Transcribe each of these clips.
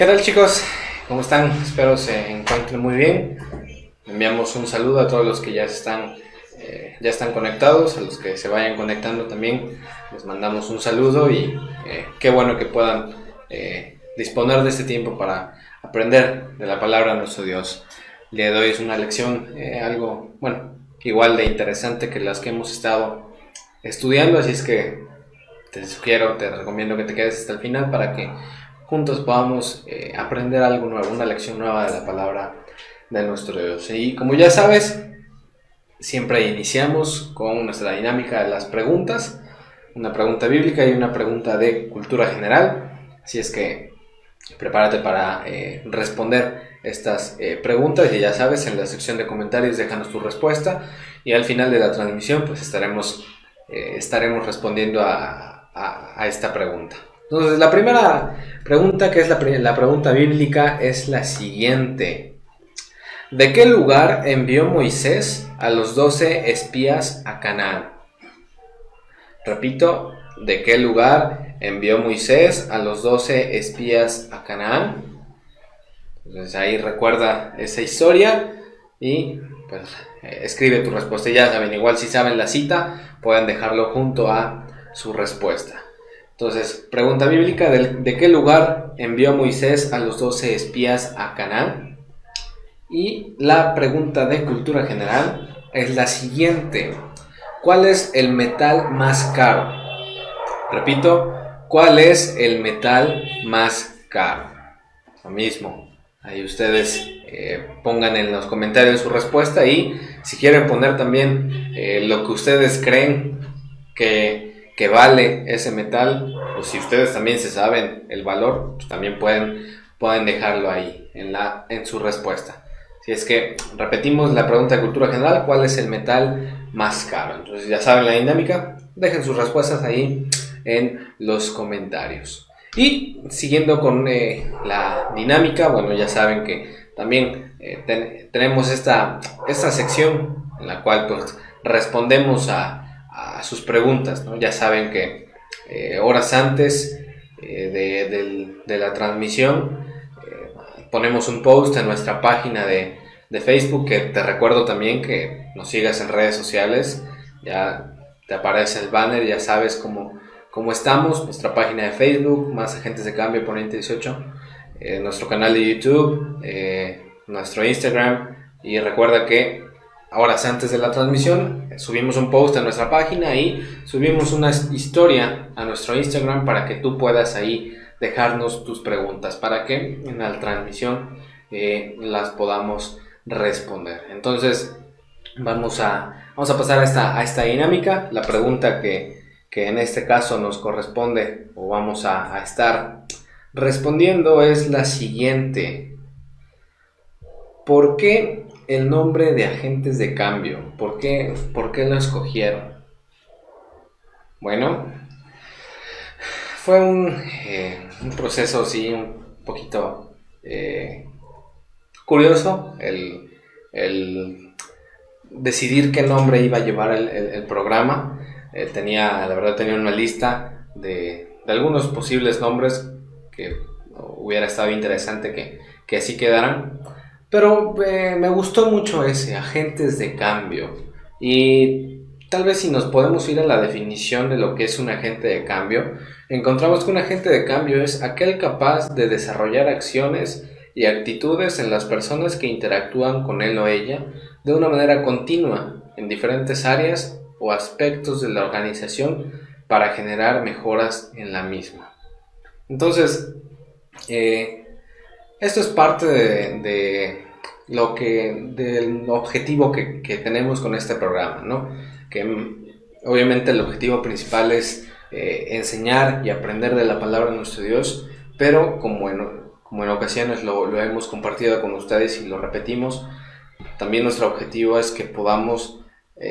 ¿Qué tal, chicos? ¿Cómo están? Espero se encuentren muy bien. Enviamos un saludo a todos los que ya están conectados, a los que se vayan conectando también. Les mandamos un saludo y qué bueno que puedan disponer de este tiempo para aprender de la palabra de nuestro Dios. El día de hoy es una lección igual de interesante que las que hemos estado estudiando, así es que te recomiendo que te quedes hasta el final para que juntos podamos aprender algo nuevo, una lección nueva de la palabra de nuestro Dios. Y como ya sabes, siempre iniciamos con nuestra dinámica de las preguntas, una pregunta bíblica y una pregunta de cultura general. Así es que prepárate para responder estas preguntas y ya sabes, en la sección de comentarios déjanos tu respuesta y al final de la transmisión pues estaremos respondiendo a esta pregunta. Entonces, la primera pregunta, que es la pregunta bíblica, es la siguiente. ¿De qué lugar envió Moisés a los 12 espías a Canaán? Repito, ¿de qué lugar envió Moisés a los 12 espías a Canaán? Entonces ahí recuerda esa historia y pues escribe tu respuesta. Ya saben, igual si saben la cita, pueden dejarlo junto a su respuesta. Entonces, pregunta bíblica, ¿de qué lugar envió Moisés a los 12 espías a Canaán? Y la pregunta de cultura general es la siguiente. ¿Cuál es el metal más caro? Repito, ¿cuál es el metal más caro? Lo mismo, ahí ustedes pongan en los comentarios su respuesta y si quieren poner también lo que ustedes creen que vale ese metal, o si ustedes también se saben el valor, pues también pueden dejarlo ahí en su respuesta. Si es que repetimos la pregunta de cultura general, ¿cuál es el metal más caro? Entonces ya saben la dinámica, dejen sus respuestas ahí en los comentarios. Y siguiendo con la dinámica, bueno, ya saben que también tenemos esta sección en la cual pues respondemos a sus preguntas, ¿no? Ya saben que horas antes de la transmisión ponemos un post en nuestra página de Facebook, que te recuerdo también que nos sigas en redes sociales. Ya te aparece el banner, ya sabes cómo estamos, nuestra página de Facebook, Más Agentes de Cambio Ponente 18, nuestro canal de YouTube, nuestro Instagram, y recuerda que horas antes de la transmisión subimos un post a nuestra página y subimos una historia a nuestro Instagram para que tú puedas ahí dejarnos tus preguntas para que en la transmisión las podamos responder. Entonces vamos a pasar a esta dinámica. La pregunta que en este caso nos corresponde o vamos a estar respondiendo es la siguiente. ¿Por qué el nombre de agentes de cambio? ¿Por qué lo escogieron? Bueno, fue un proceso sí un poquito curioso el decidir qué nombre iba a llevar el programa. Tenía una lista de algunos posibles nombres que hubiera estado interesante que así quedaran. Pero me gustó mucho ese, agentes de cambio. Y tal vez si nos podemos ir a la definición de lo que es un agente de cambio, encontramos que un agente de cambio es aquel capaz de desarrollar acciones y actitudes en las personas que interactúan con él o ella de una manera continua en diferentes áreas o aspectos de la organización para generar mejoras en la misma. Entonces, esto es parte del objetivo que tenemos con este programa, ¿no? Que obviamente el objetivo principal es enseñar y aprender de la palabra de nuestro Dios, pero como en ocasiones lo hemos compartido con ustedes y lo repetimos, también nuestro objetivo es que podamos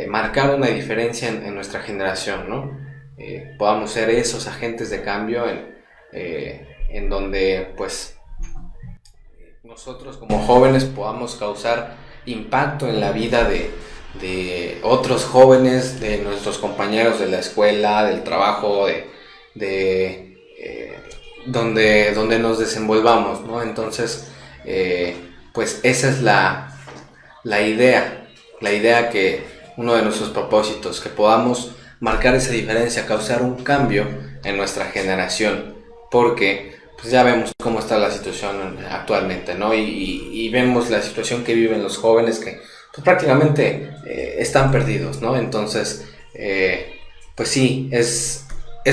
marcar una diferencia en nuestra generación, ¿no? Podamos ser esos agentes de cambio en donde pues nosotros como jóvenes podamos causar impacto en la vida de otros jóvenes, de nuestros compañeros de la escuela, del trabajo, donde nos desenvolvamos, ¿no? Entonces, pues esa es la idea que uno de nuestros propósitos, que podamos marcar esa diferencia, causar un cambio en nuestra generación, porque pues ya vemos cómo está la situación actualmente, ¿no? Y vemos la situación que viven los jóvenes que pues, prácticamente están perdidos, ¿no? Entonces, pues sí, es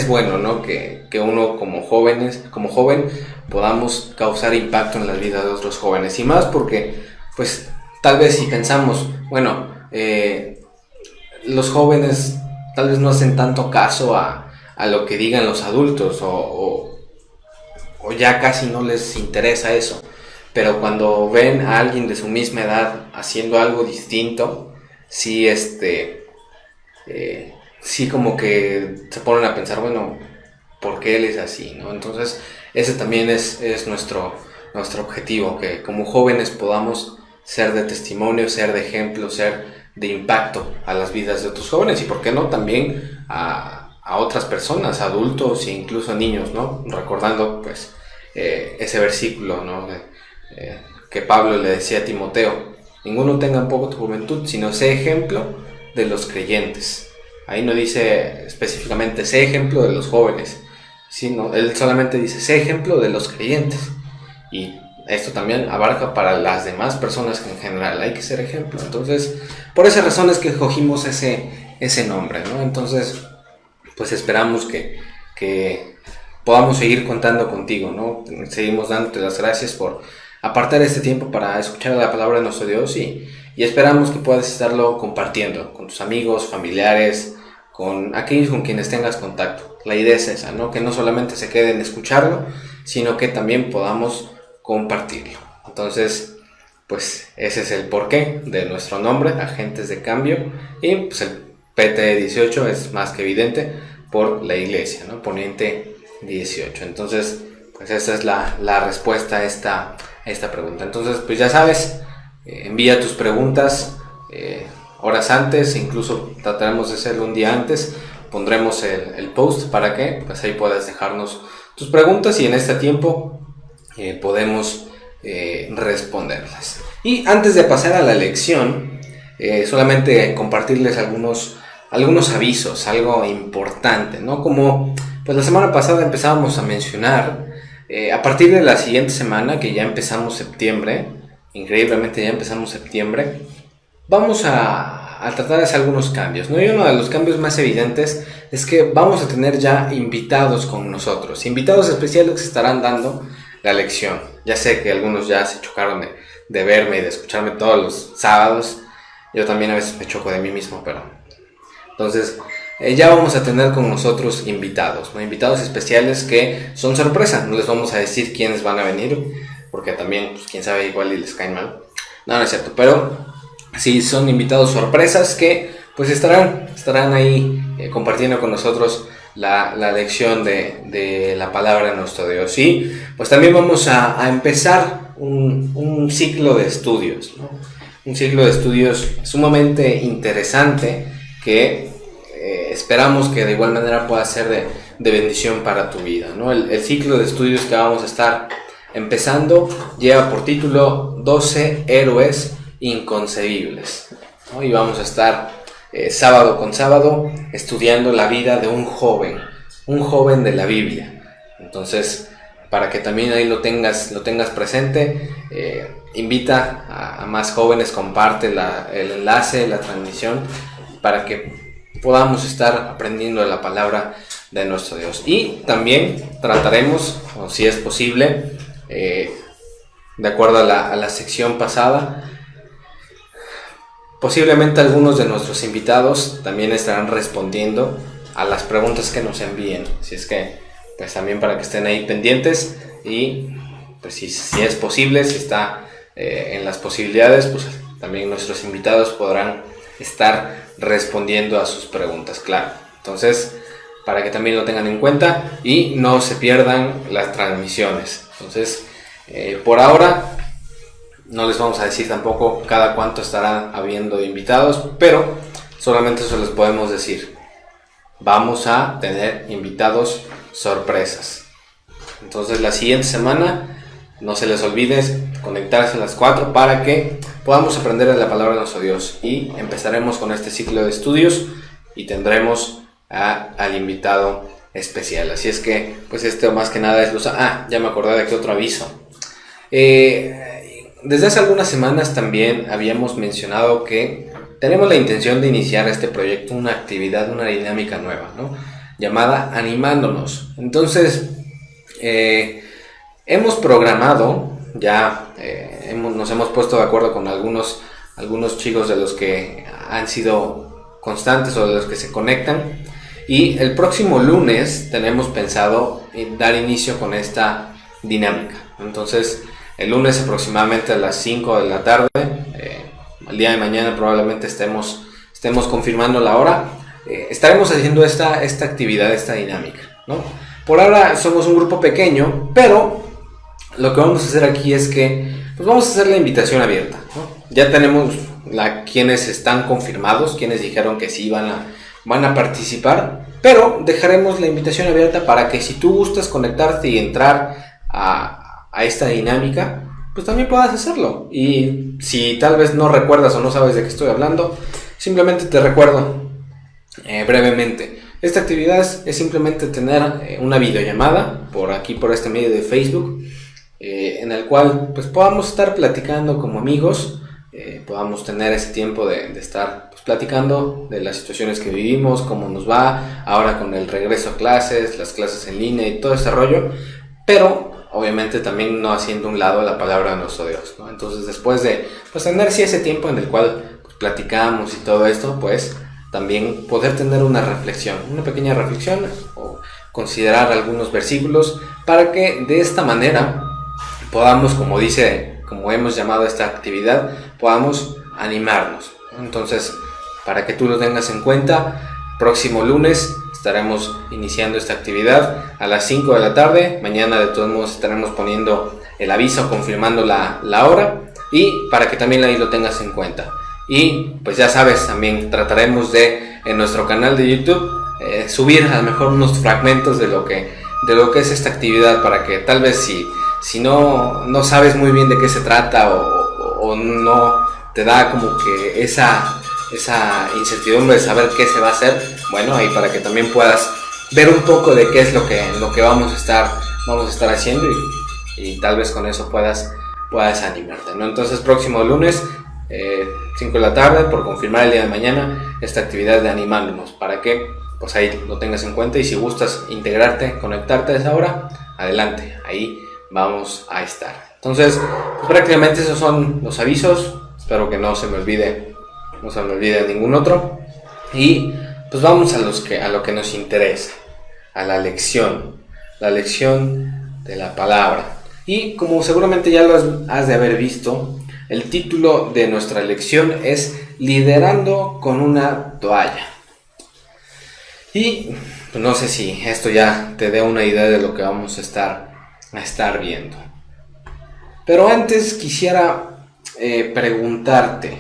bueno, ¿no? Que uno como joven podamos causar impacto en la vida de otros jóvenes, y más porque pues tal vez si pensamos, bueno, los jóvenes tal vez no hacen tanto caso a lo que digan los adultos o ya casi no les interesa eso, pero cuando ven a alguien de su misma edad haciendo algo distinto, sí sí como que se ponen a pensar, bueno, ¿por qué él es así?, ¿no? Entonces ese también es nuestro objetivo, que como jóvenes podamos ser de testimonio, ser de ejemplo, ser de impacto a las vidas de otros jóvenes, y por qué no también a otras personas, adultos e incluso niños, ¿no? Recordando pues ese versículo, ¿no? Que Pablo le decía a Timoteo: ninguno tenga en poco tu juventud, sino sé ejemplo de los creyentes. Ahí no dice específicamente sé ejemplo de los jóvenes, sino él solamente dice sé ejemplo de los creyentes, y esto también abarca para las demás personas que en general hay que ser ejemplo. Entonces, por esas razones que escogimos ese nombre, ¿no? Entonces, pues esperamos que podamos seguir contando contigo, ¿no? Seguimos dándote las gracias por apartar este tiempo para escuchar la palabra de nuestro Dios, y esperamos que puedas estarlo compartiendo con tus amigos, familiares, con aquellos con quienes tengas contacto. La idea es esa, ¿no? Que no solamente se quede en escucharlo, sino que también podamos compartirlo. Entonces, pues ese es el porqué de nuestro nombre, Agentes de Cambio, y pues el PT18 es más que evidente por la iglesia, ¿no? Poniente 18. Entonces, pues esa es la respuesta a esta pregunta. Entonces, pues ya sabes, envía tus preguntas horas antes, incluso trataremos de hacerlo un día antes. Pondremos el post para que pues ahí puedas dejarnos tus preguntas, y en este tiempo podemos responderlas. Y antes de pasar a la lección, solamente compartirles algunos avisos, algo importante, ¿no? Como pues la semana pasada empezábamos a mencionar, a partir de la siguiente semana, que ya empezamos septiembre, increíblemente ya empezamos septiembre, vamos a tratar de hacer algunos cambios, ¿no? Y uno de los cambios más evidentes es que vamos a tener ya invitados con nosotros, invitados especiales que estarán dando la lección. Ya sé que algunos ya se chocaron de verme y de escucharme todos los sábados. Yo también a veces me choco de mí mismo, pero entonces ya vamos a tener con nosotros invitados, ¿no? Invitados especiales que son sorpresa. No les vamos a decir quiénes van a venir, porque también, pues quién sabe, igual y les caen mal. No es cierto, pero sí son invitados sorpresas que pues estarán ahí compartiendo con nosotros la lección de la palabra de nuestro Dios. Y pues también vamos a empezar un ciclo de estudios, ¿no? Un ciclo de estudios sumamente interesante que esperamos que de igual manera pueda ser de bendición para tu vida, ¿no? El ciclo de estudios que vamos a estar empezando lleva por título 12 héroes inconcebibles, ¿no? Y vamos a estar sábado con sábado estudiando la vida de un joven de la Biblia. Entonces, para que también ahí lo tengas presente, invita a más jóvenes, comparte el enlace, la transmisión, para que podamos estar aprendiendo de la palabra de nuestro Dios. Y también trataremos, o si es posible, de acuerdo a la sección pasada, posiblemente algunos de nuestros invitados también estarán respondiendo a las preguntas que nos envíen. Si es que, pues también para que estén ahí pendientes, y pues si es posible, si está en las posibilidades, pues también nuestros invitados podrán estar respondiendo a sus preguntas, claro. Entonces, para que también lo tengan en cuenta y no se pierdan las transmisiones. Entonces, por ahora no les vamos a decir tampoco cada cuánto estará habiendo invitados, pero solamente eso les podemos decir: vamos a tener invitados sorpresas. Entonces la siguiente semana no se les olvide conectarse a las 4 para que podamos aprender de la palabra de nuestro Dios. Y empezaremos con este ciclo de estudios y tendremos al invitado especial. Así es que, pues esto más que nada es luz. Ya me acordé de aquí otro aviso. Desde hace algunas semanas también habíamos mencionado que tenemos la intención de iniciar este proyecto, una actividad, una dinámica nueva, ¿no? Llamada Animándonos. Entonces, hemos programado, nos hemos puesto de acuerdo con algunos chicos de los que han sido constantes o de los que se conectan, y el próximo lunes tenemos pensado dar inicio con esta dinámica. Entonces, el lunes aproximadamente a las 5 de la tarde, el día de mañana probablemente estemos confirmando la hora, estaremos haciendo esta actividad, esta dinámica, ¿no? Por ahora somos un grupo pequeño, pero lo que vamos a hacer aquí es que pues vamos a hacer la invitación abierta, ¿no? Ya tenemos quienes están confirmados, quienes dijeron que sí van a participar, pero dejaremos la invitación abierta para que si tú gustas conectarte y entrar a esta dinámica, pues también puedas hacerlo. Y si tal vez no recuerdas o no sabes de qué estoy hablando, simplemente te recuerdo brevemente. Esta actividad es simplemente tener una videollamada por este medio de Facebook, en el cual pues podamos estar platicando como amigos, podamos tener ese tiempo de estar pues, platicando de las situaciones que vivimos, cómo nos va ahora con el regreso a clases, las clases en línea y todo ese rollo, pero obviamente también no haciendo un lado la palabra de nuestro Dios, ¿no? Entonces, después de pues, tener ese tiempo en el cual pues, platicamos y todo esto, pues también poder tener una pequeña reflexión o considerar algunos versículos para que de esta manera podamos, como hemos llamado a esta actividad, podamos animarnos. Entonces, para que tú lo tengas en cuenta, próximo lunes estaremos iniciando esta actividad a las 5 de la tarde. Mañana de todos modos estaremos poniendo el aviso, confirmando la hora, y para que también ahí lo tengas en cuenta. Y pues ya sabes, también trataremos de en nuestro canal de YouTube subir a lo mejor unos fragmentos de lo que es esta actividad, para que tal vez si no sabes muy bien de qué se trata o no te da como que esa incertidumbre de saber qué se va a hacer, bueno, ahí para que también puedas ver un poco de qué es lo que vamos a estar haciendo, y tal vez con eso puedas animarte, ¿no? Entonces, próximo lunes 5 de la tarde, por confirmar el día de mañana, esta actividad de Animándonos, para que pues ahí lo tengas en cuenta, y si gustas integrarte, conectarte a esa hora, adelante, ahí vamos a estar. Entonces, pues prácticamente esos son los avisos. Espero que no se me olvide ningún otro, y pues vamos a lo que nos interesa, a la lección de la palabra. Y como seguramente ya lo has de haber visto, el título de nuestra lección es Liderando con una toalla. Y pues no sé si esto ya te dé una idea de lo que vamos a estar viendo. Pero antes quisiera preguntarte,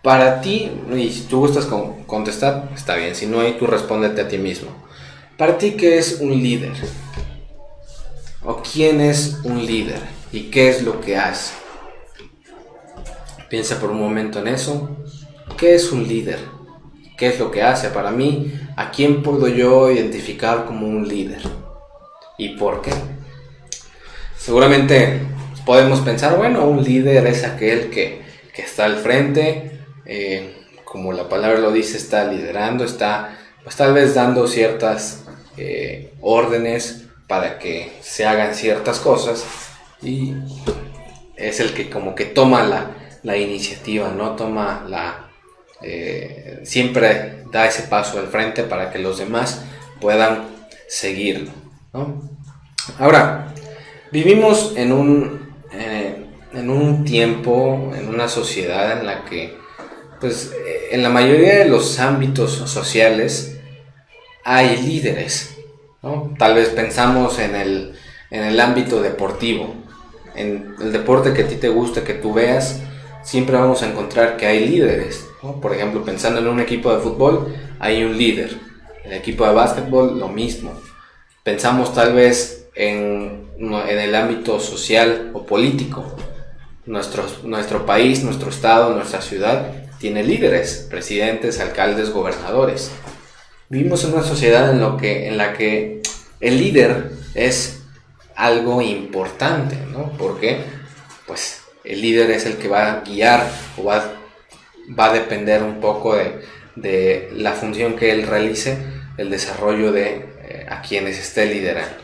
para ti, y si tú gustas contestar, está bien, si no, ahí tú respóndete a ti mismo. Para ti, ¿qué es un líder? ¿O quién es un líder? ¿Y qué es lo que hace? Piensa por un momento en eso. ¿Qué es un líder? ¿Qué es lo que hace? Para mí, ¿a quién puedo yo identificar como un líder? ¿Y por qué? Seguramente podemos pensar, bueno, un líder es aquel que está al frente, como la palabra lo dice, está liderando, está pues tal vez dando ciertas órdenes para que se hagan ciertas cosas, y es el que como que toma la iniciativa, ¿no? Siempre da ese paso al frente para que los demás puedan seguirlo, ¿no? Ahora, vivimos en un tiempo, en una sociedad en la que, pues, en la mayoría de los ámbitos sociales hay líderes, ¿no? Tal vez pensamos en el ámbito deportivo, en el deporte que a ti te gusta, que tú veas, siempre vamos a encontrar que hay líderes, ¿no? Por ejemplo, pensando en un equipo de fútbol, hay un líder. El equipo de básquetbol, lo mismo. Pensamos tal vez en el ámbito social o político. Nuestro país, nuestro estado, nuestra ciudad tiene líderes, presidentes, alcaldes, gobernadores. Vivimos en una sociedad en la que el líder es algo importante, ¿no? Porque pues el líder es el que va a guiar o va a depender un poco de la función que él realice, el desarrollo de a quienes esté liderando.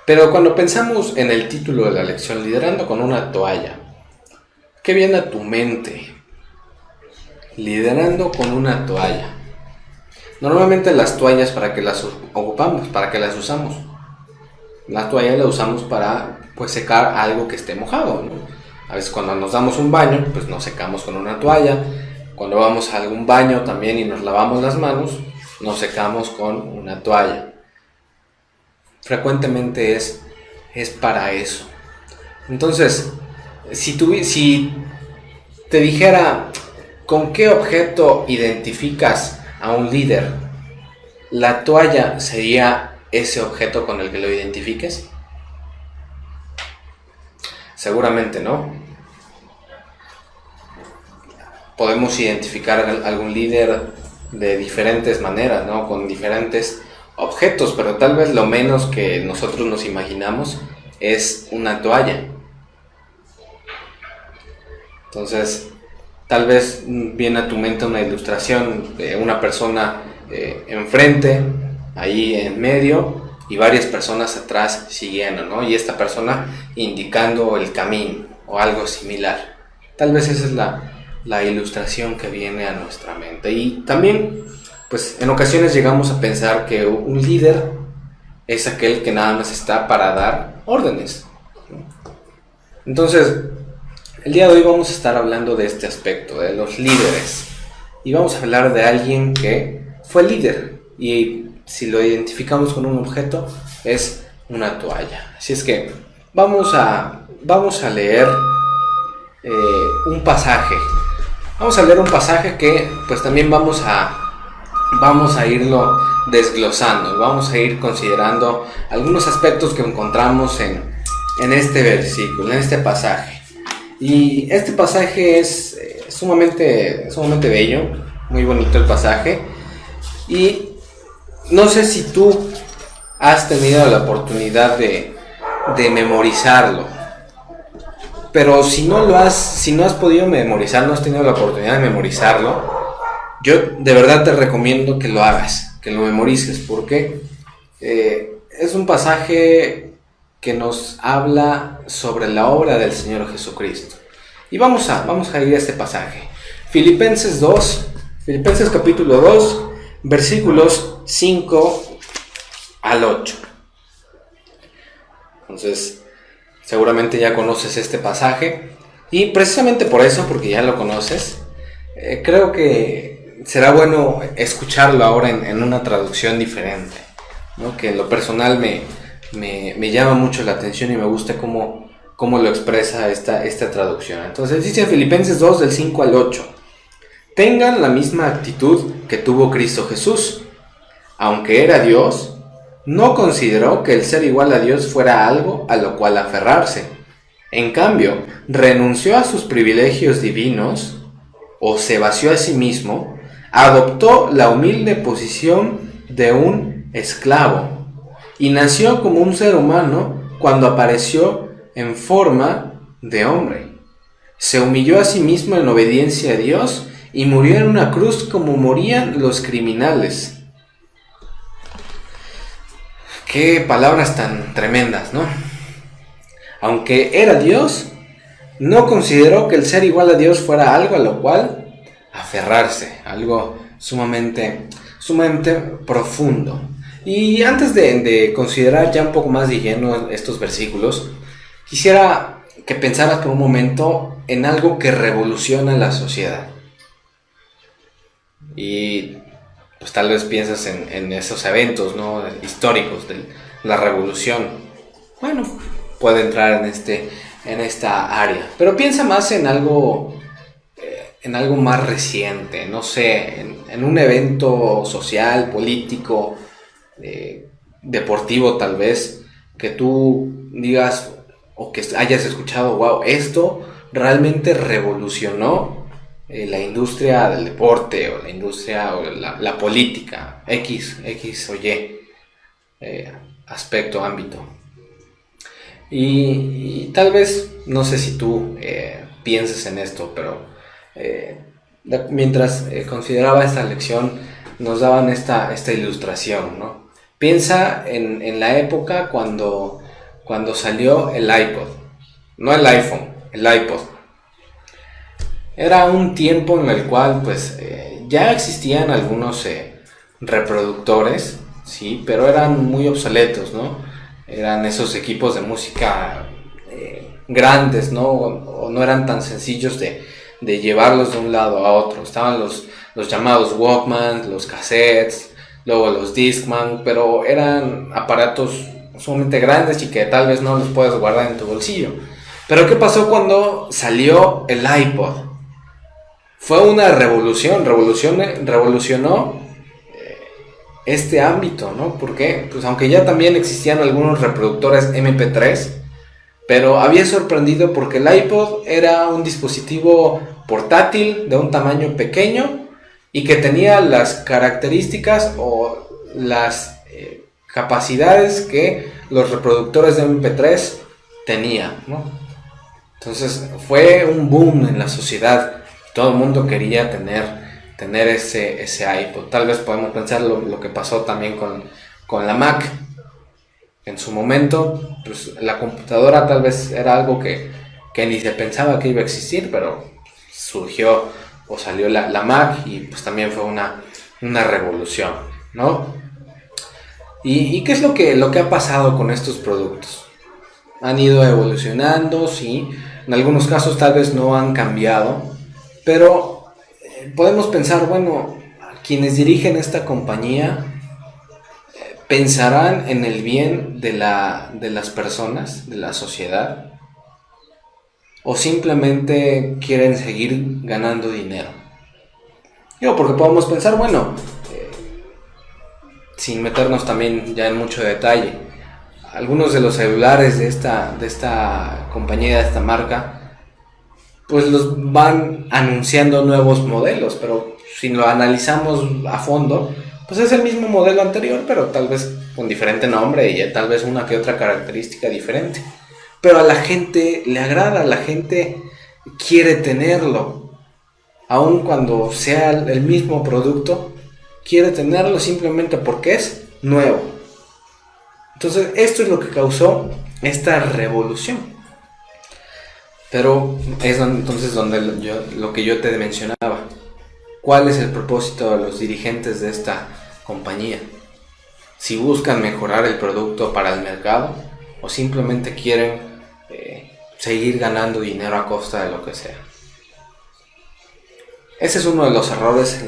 Pero cuando pensamos en el título de la lección, liderando con una toalla, ¿qué viene a tu mente? Liderando con una toalla. Normalmente las toallas, ¿para qué las ocupamos? ¿Para qué las usamos? La toalla la usamos para pues secar algo que esté mojado, ¿no? A veces cuando nos damos un baño, pues nos secamos con una toalla. Cuando vamos a algún baño también y nos lavamos las manos, nos secamos con una toalla. Frecuentemente es para eso. Entonces, si te dijera con qué objeto identificas a un líder, ¿la toalla sería ese objeto con el que lo identifiques? Seguramente no. Podemos identificar a algún líder de diferentes maneras, ¿no? Con diferentes objetos, pero tal vez lo menos que nosotros nos imaginamos es una toalla. Entonces, tal vez viene a tu mente una ilustración de una persona enfrente, ahí en medio, y varias personas atrás siguiendo, ¿no? Y esta persona indicando el camino o algo similar. Tal vez esa es la ilustración que viene a nuestra mente. Y también, pues en ocasiones llegamos a pensar que un líder es aquel que nada más está para dar órdenes, ¿no? Entonces, el día de hoy vamos a estar hablando de este aspecto, de los líderes. Y vamos a hablar de alguien que fue líder. Y si lo identificamos con un objeto, es una toalla. Así es que vamos a leer un pasaje. Vamos a leer un pasaje que pues también vamos a irlo desglosando. Vamos a ir considerando algunos aspectos que encontramos en este versículo, en este pasaje. Y este pasaje es sumamente bello, muy bonito el pasaje. Y no sé si tú has tenido la oportunidad de memorizarlo. Pero si no has podido memorizar, no has tenido la oportunidad de memorizarlo, yo de verdad te recomiendo que lo hagas, que lo memorices, porque es un pasaje que nos habla sobre la obra del Señor Jesucristo. Y vamos a ir a este pasaje. Filipenses capítulo 2, versículos 5 al 8. Entonces, seguramente ya conoces este pasaje. Y precisamente por eso, porque ya lo conoces, creo que será bueno escucharlo ahora en una traducción diferente, ¿no? Que en lo personal me llama mucho la atención y me gusta cómo lo expresa esta traducción. Entonces dice Filipenses 2 del 5 al 8. Tengan la misma actitud que tuvo Cristo Jesús. Aunque era Dios, no consideró que el ser igual a Dios fuera algo a lo cual aferrarse. En cambio, renunció a sus privilegios divinos, o se vació a sí mismo, adoptó la humilde posición de un esclavo, y nació como un ser humano cuando apareció en forma de hombre. Se humilló a sí mismo en obediencia a Dios y murió en una cruz como morían los criminales. Qué palabras tan tremendas, ¿no? Aunque era Dios, no consideró que el ser igual a Dios fuera algo a lo cual aferrarse, algo sumamente profundo. Y antes de considerar ya un poco más de lleno estos versículos, quisiera que pensaras por un momento en algo que revoluciona la sociedad. Y pues tal vez piensas en esos eventos, ¿no?, históricos de la revolución. Bueno, puede entrar en esta área, pero piensa más en algo más reciente, no sé, en un evento social, político, deportivo tal vez, que tú digas o que hayas escuchado, wow, esto realmente revolucionó la industria del deporte o la industria o la política, X o Y aspecto, ámbito. Y tal vez, no sé si tú pienses en esto, pero mientras consideraba esta lección, nos daban esta ilustración, ¿no? Piensa en la época cuando salió el iPod, no el iPhone, el iPod. Era un tiempo en el cual pues ya existían algunos reproductores, sí, pero eran muy obsoletos, ¿no? Eran esos equipos de música grandes, ¿no? O no eran tan sencillos de llevarlos de un lado a otro. Estaban los llamados Walkman, los cassettes, luego los Discman, pero eran aparatos sumamente grandes y que tal vez no los puedes guardar en tu bolsillo. Pero ¿qué pasó cuando salió el iPod? Fue una revolucionó este ámbito, ¿no? Porque, pues aunque ya también existían algunos reproductores MP3, pero había sorprendido porque el iPod era un dispositivo portátil de un tamaño pequeño y que tenía las características o las capacidades que los reproductores de MP3 tenían, ¿no? Entonces fue un boom en la sociedad. Todo el mundo quería tener ese iPod. Tal vez podemos pensar lo que pasó también con la Mac. En su momento, pues la computadora tal vez era algo que ni se pensaba que iba a existir, pero surgió o salió la Mac y pues también fue una revolución, ¿no? ¿Y qué es lo que ha pasado con estos productos? Han ido evolucionando, sí. En algunos casos tal vez no han cambiado, pero podemos pensar, bueno, quienes dirigen esta compañía pensarán en el bien de las personas, de la sociedad, o simplemente quieren seguir ganando dinero. Digo, porque podemos pensar, bueno, sin meternos también ya en mucho detalle, algunos de los celulares de esta compañía, de esta marca, pues los van anunciando nuevos modelos, pero si lo analizamos a fondo, pues es el mismo modelo anterior, pero tal vez con diferente nombre y tal vez una que otra característica diferente. Pero a la gente le agrada, la gente quiere tenerlo. Aun cuando sea el mismo producto, quiere tenerlo simplemente porque es nuevo. Entonces esto es lo que causó esta revolución. Pero es entonces donde lo que yo te mencionaba. ¿Cuál es el propósito de los dirigentes de esta compañía? Si buscan mejorar el producto para el mercado o simplemente quieren seguir ganando dinero a costa de lo que sea. Ese es uno de los errores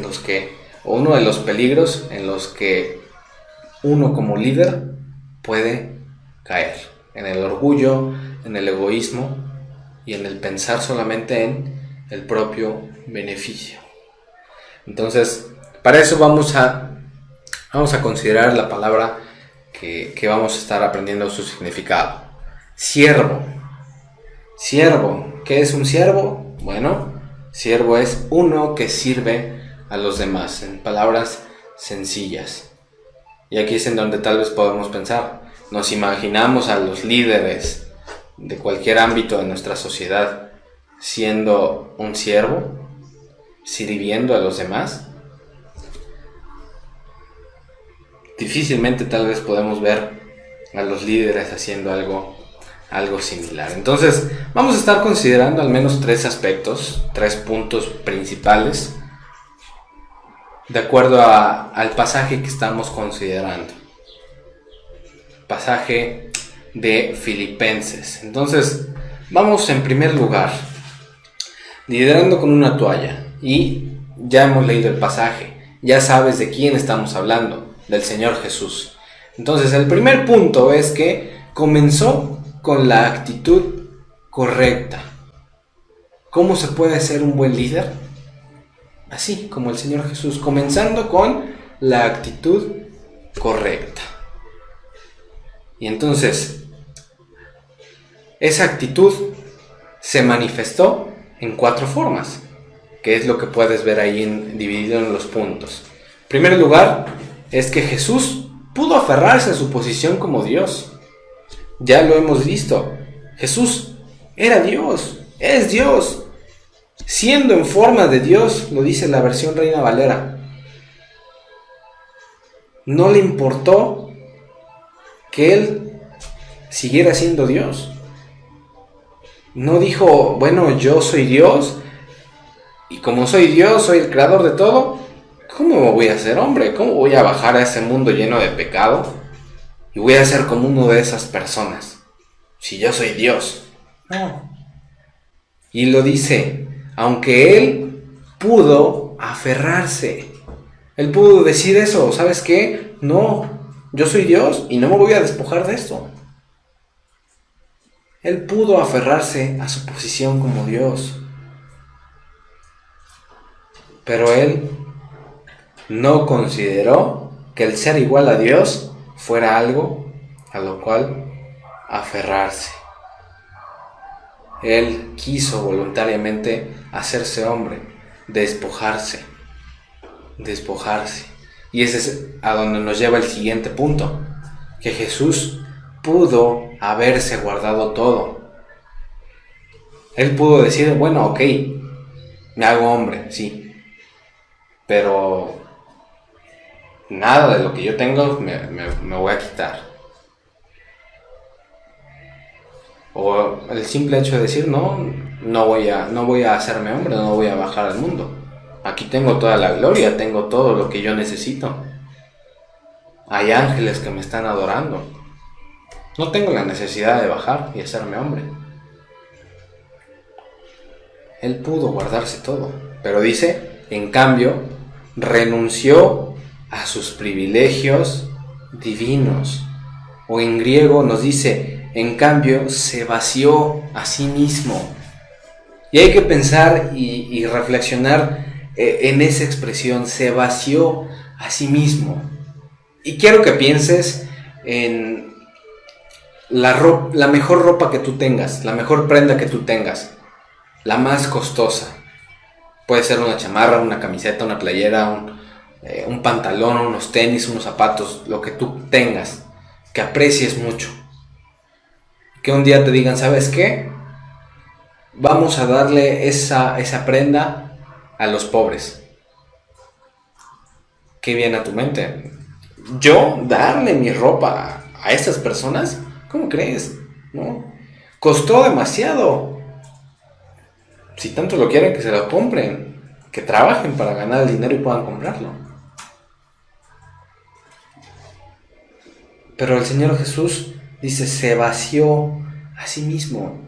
o uno de los peligros en los que uno como líder puede caer. En el orgullo, en el egoísmo y en el pensar solamente en el propio beneficio. Entonces, para eso vamos a considerar la palabra que vamos a estar aprendiendo su significado. Siervo. Siervo. ¿Qué es un siervo? Bueno, siervo es uno que sirve a los demás, en palabras sencillas. Y aquí es en donde tal vez podemos pensar. Nos imaginamos a los líderes de cualquier ámbito de nuestra sociedad siendo un siervo, sirviendo a los demás. Difícilmente tal vez podemos ver a los líderes haciendo algo similar. Entonces vamos a estar considerando al menos 3 aspectos, 3 puntos principales de acuerdo al pasaje que estamos considerando. Pasaje de Filipenses. Entonces vamos en primer lugar, liderando con una toalla. Y ya hemos leído el pasaje, ya sabes de quién estamos hablando, del Señor Jesús. Entonces el primer punto es que comenzó con la actitud correcta. ¿Cómo se puede ser un buen líder? Así como el Señor Jesús, comenzando con la actitud correcta. Y entonces, esa actitud se manifestó en 4 formas, que es lo que puedes ver ahí dividido en los puntos. En primer lugar, es que Jesús pudo aferrarse a su posición como Dios. Ya lo hemos visto. Jesús era Dios, es Dios. Siendo en forma de Dios, lo dice la versión Reina Valera. No le importó que Él siguiera siendo Dios. No dijo, bueno, yo soy Dios, y como soy Dios, soy el creador de todo, ¿cómo me voy a hacer hombre? ¿Cómo voy a bajar a ese mundo lleno de pecado? Y voy a ser como uno de esas personas, si yo soy Dios. No. Y lo dice, aunque Él pudo aferrarse. Él pudo decir eso, ¿sabes qué? No, yo soy Dios y no me voy a despojar de esto. Él pudo aferrarse a su posición como Dios. Pero Él no consideró que el ser igual a Dios fuera algo a lo cual aferrarse. Él quiso voluntariamente hacerse hombre, despojarse. Y ese es a donde nos lleva el siguiente punto, que Jesús pudo haberse guardado todo. Él pudo decir, bueno, ok, me hago hombre, sí, pero nada de lo que yo tengo me voy a quitar. O el simple hecho de decir, no voy a hacerme hombre, no voy a bajar al mundo. Aquí tengo toda la gloria, tengo todo lo que yo necesito. Hay ángeles que me están adorando. No tengo la necesidad de bajar y hacerme hombre. Él pudo guardarse todo, pero dice, en cambio, renunció a sus privilegios divinos. O en griego nos dice, en cambio, se vació a sí mismo. Y hay que pensar y reflexionar en esa expresión, se vació a sí mismo. Y quiero que pienses en la mejor ropa que tú tengas, la mejor prenda que tú tengas, la más costosa. Puede ser una chamarra, una camiseta, una playera, un pantalón, unos tenis, unos zapatos, lo que tú tengas, que aprecies mucho. Que un día te digan, ¿sabes qué? Vamos a darle esa prenda a los pobres. ¿Qué viene a tu mente? ¿Yo darle mi ropa a estas personas? ¿Cómo crees? ¿No? Costó demasiado. Si tanto lo quieren, que se lo compren, que trabajen para ganar el dinero y puedan comprarlo. Pero el Señor Jesús dice, se vació a sí mismo.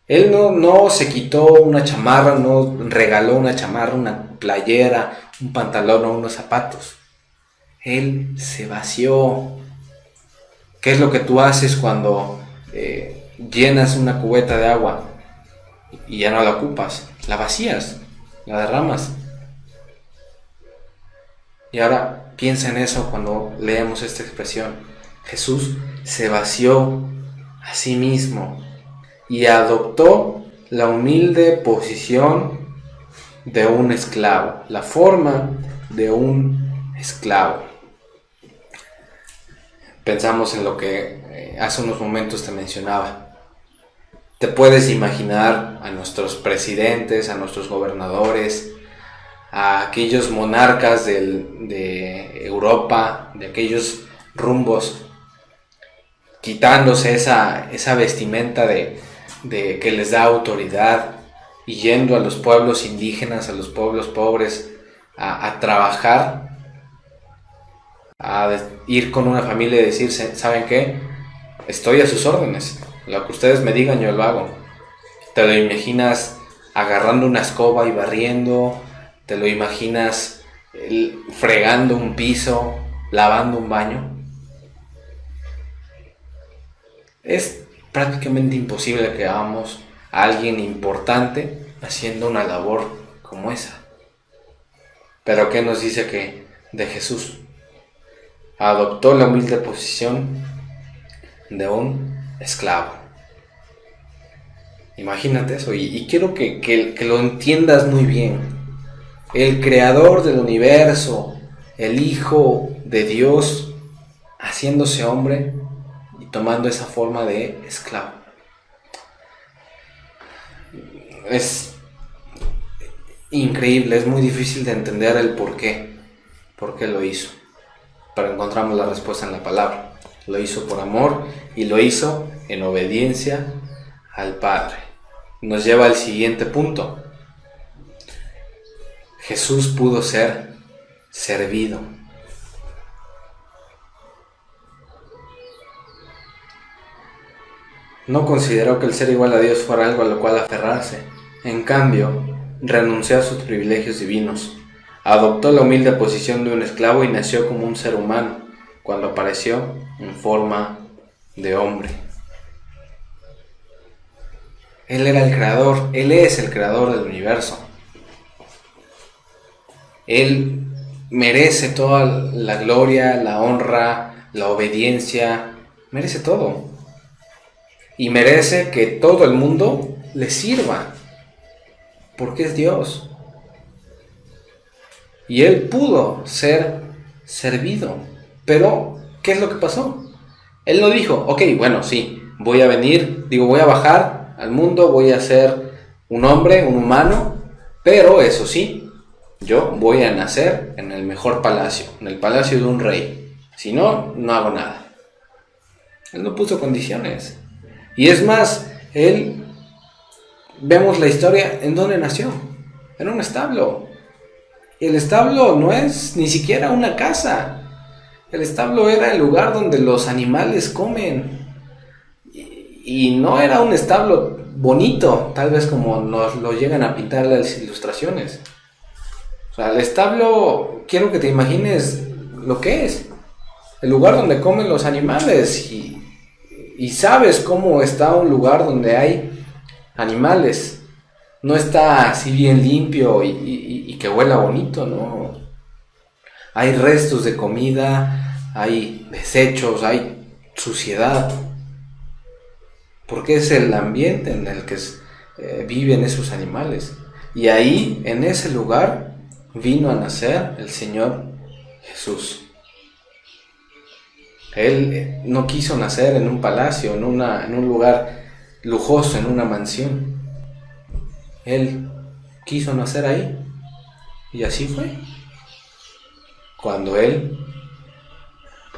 Él no se quitó una chamarra, no regaló una chamarra, una playera, un pantalón o unos zapatos. Él se vació. ¿Qué es lo que tú haces cuando llenas una cubeta de agua y ya no la ocupas? La vacías, la derramas. Y ahora piensa en eso cuando leemos esta expresión. Jesús se vació a sí mismo y adoptó la humilde posición de un esclavo, la forma de un esclavo. Pensamos en lo que hace unos momentos te mencionaba. Te puedes imaginar a nuestros presidentes, a nuestros gobernadores, a aquellos monarcas de Europa, de aquellos rumbos, quitándose esa vestimenta de que les da autoridad y yendo a los pueblos indígenas, a los pueblos pobres, a trabajar, a ir con una familia y decir, ¿saben qué? Estoy a sus órdenes, lo que ustedes me digan yo lo hago. Te lo imaginas agarrando una escoba y barriendo, te lo imaginas fregando un piso, lavando un baño. Es prácticamente imposible que hagamos a alguien importante haciendo una labor como esa. Pero ¿qué nos dice que de Jesús? Adoptó la humilde posición de un esclavo. Imagínate eso, y quiero que lo entiendas muy bien. El creador del universo, el Hijo de Dios, haciéndose hombre y tomando esa forma de esclavo. Es increíble, es muy difícil de entender el por qué lo hizo. Pero encontramos la respuesta en la palabra. Lo hizo por amor y lo hizo en obediencia al Padre. Nos lleva al siguiente punto. Jesús pudo ser servido. No consideró que el ser igual a Dios fuera algo a lo cual aferrarse. En cambio, renunció a sus privilegios divinos. Adoptó la humilde posición de un esclavo y nació como un ser humano, cuando apareció en forma de hombre. Él era el creador, Él es el creador del universo. Él merece toda la gloria, la honra, la obediencia, merece todo. Y merece que todo el mundo le sirva, porque es Dios. Y Él pudo ser servido. Pero, ¿qué es lo que pasó? Él no dijo, ok, bueno, sí, voy a bajar al mundo, voy a ser un hombre, un humano, pero eso sí, yo voy a nacer en el mejor palacio, en el palacio de un rey. Si no, no hago nada. Él no puso condiciones. Y es más, vemos la historia en donde nació, en un establo. Y el establo no es ni siquiera una casa. El establo era el lugar donde los animales comen. Y no era un establo bonito, tal vez como nos lo llegan a pintar las ilustraciones. O sea, el establo, quiero que te imagines lo que es. El lugar donde comen los animales. Y sabes cómo está un lugar donde hay animales. No está así bien limpio y que huela bonito, ¿no? Hay restos de comida, hay desechos, hay suciedad. Porque es el ambiente en el que viven esos animales. Y ahí, en ese lugar, vino a nacer el Señor Jesús. Él no quiso nacer en un palacio, en un lugar lujoso, en una mansión. Él quiso nacer ahí. Y así fue. Cuando Él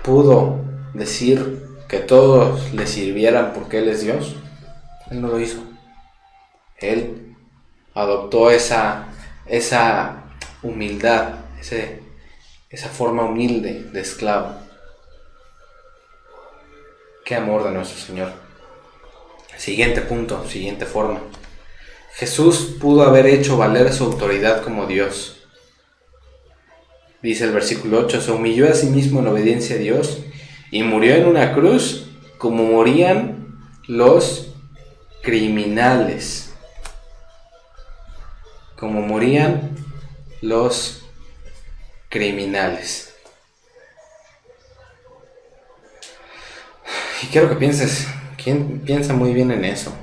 pudo decir que todos le sirvieran porque Él es Dios, Él no lo hizo. Él adoptó esa humildad, esa forma humilde de esclavo. Qué amor de nuestro Señor. Siguiente punto, siguiente forma. Jesús pudo haber hecho valer su autoridad como Dios. Dice el versículo 8, se humilló a sí mismo en obediencia a Dios y murió en una cruz como morían los criminales. Como morían los criminales. Y quiero que pienses, piensa muy bien en eso.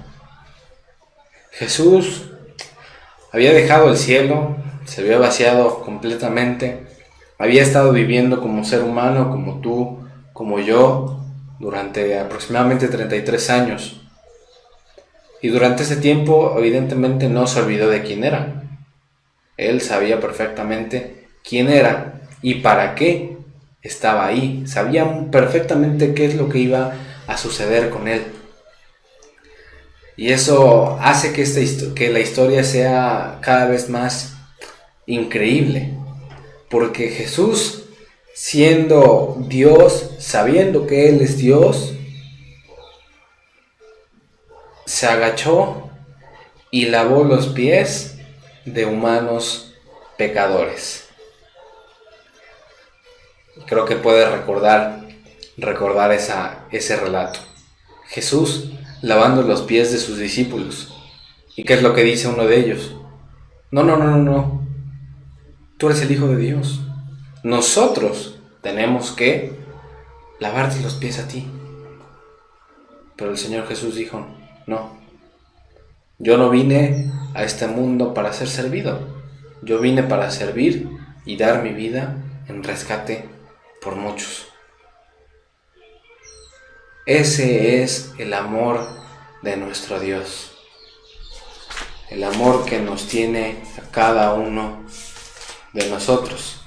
Jesús había dejado el cielo, se había vaciado completamente, había estado viviendo como ser humano, como tú, como yo, durante aproximadamente 33 años. Y durante ese tiempo, evidentemente, no se olvidó de quién era. Él sabía perfectamente quién era y para qué estaba ahí. Sabía perfectamente qué es lo que iba a suceder con él. Y eso hace que la historia sea cada vez más increíble. Porque Jesús, siendo Dios, sabiendo que Él es Dios, se agachó y lavó los pies de humanos pecadores. Creo que puedes recordar ese relato. Jesús lavando los pies de sus discípulos. ¿Y qué es lo que dice uno de ellos? No. Tú eres el Hijo de Dios. Nosotros tenemos que lavarte los pies a ti. Pero el Señor Jesús dijo, no, yo no vine a este mundo para ser servido, yo vine para servir y dar mi vida en rescate por muchos. Ese es el amor de nuestro Dios, el amor que nos tiene a cada uno de nosotros.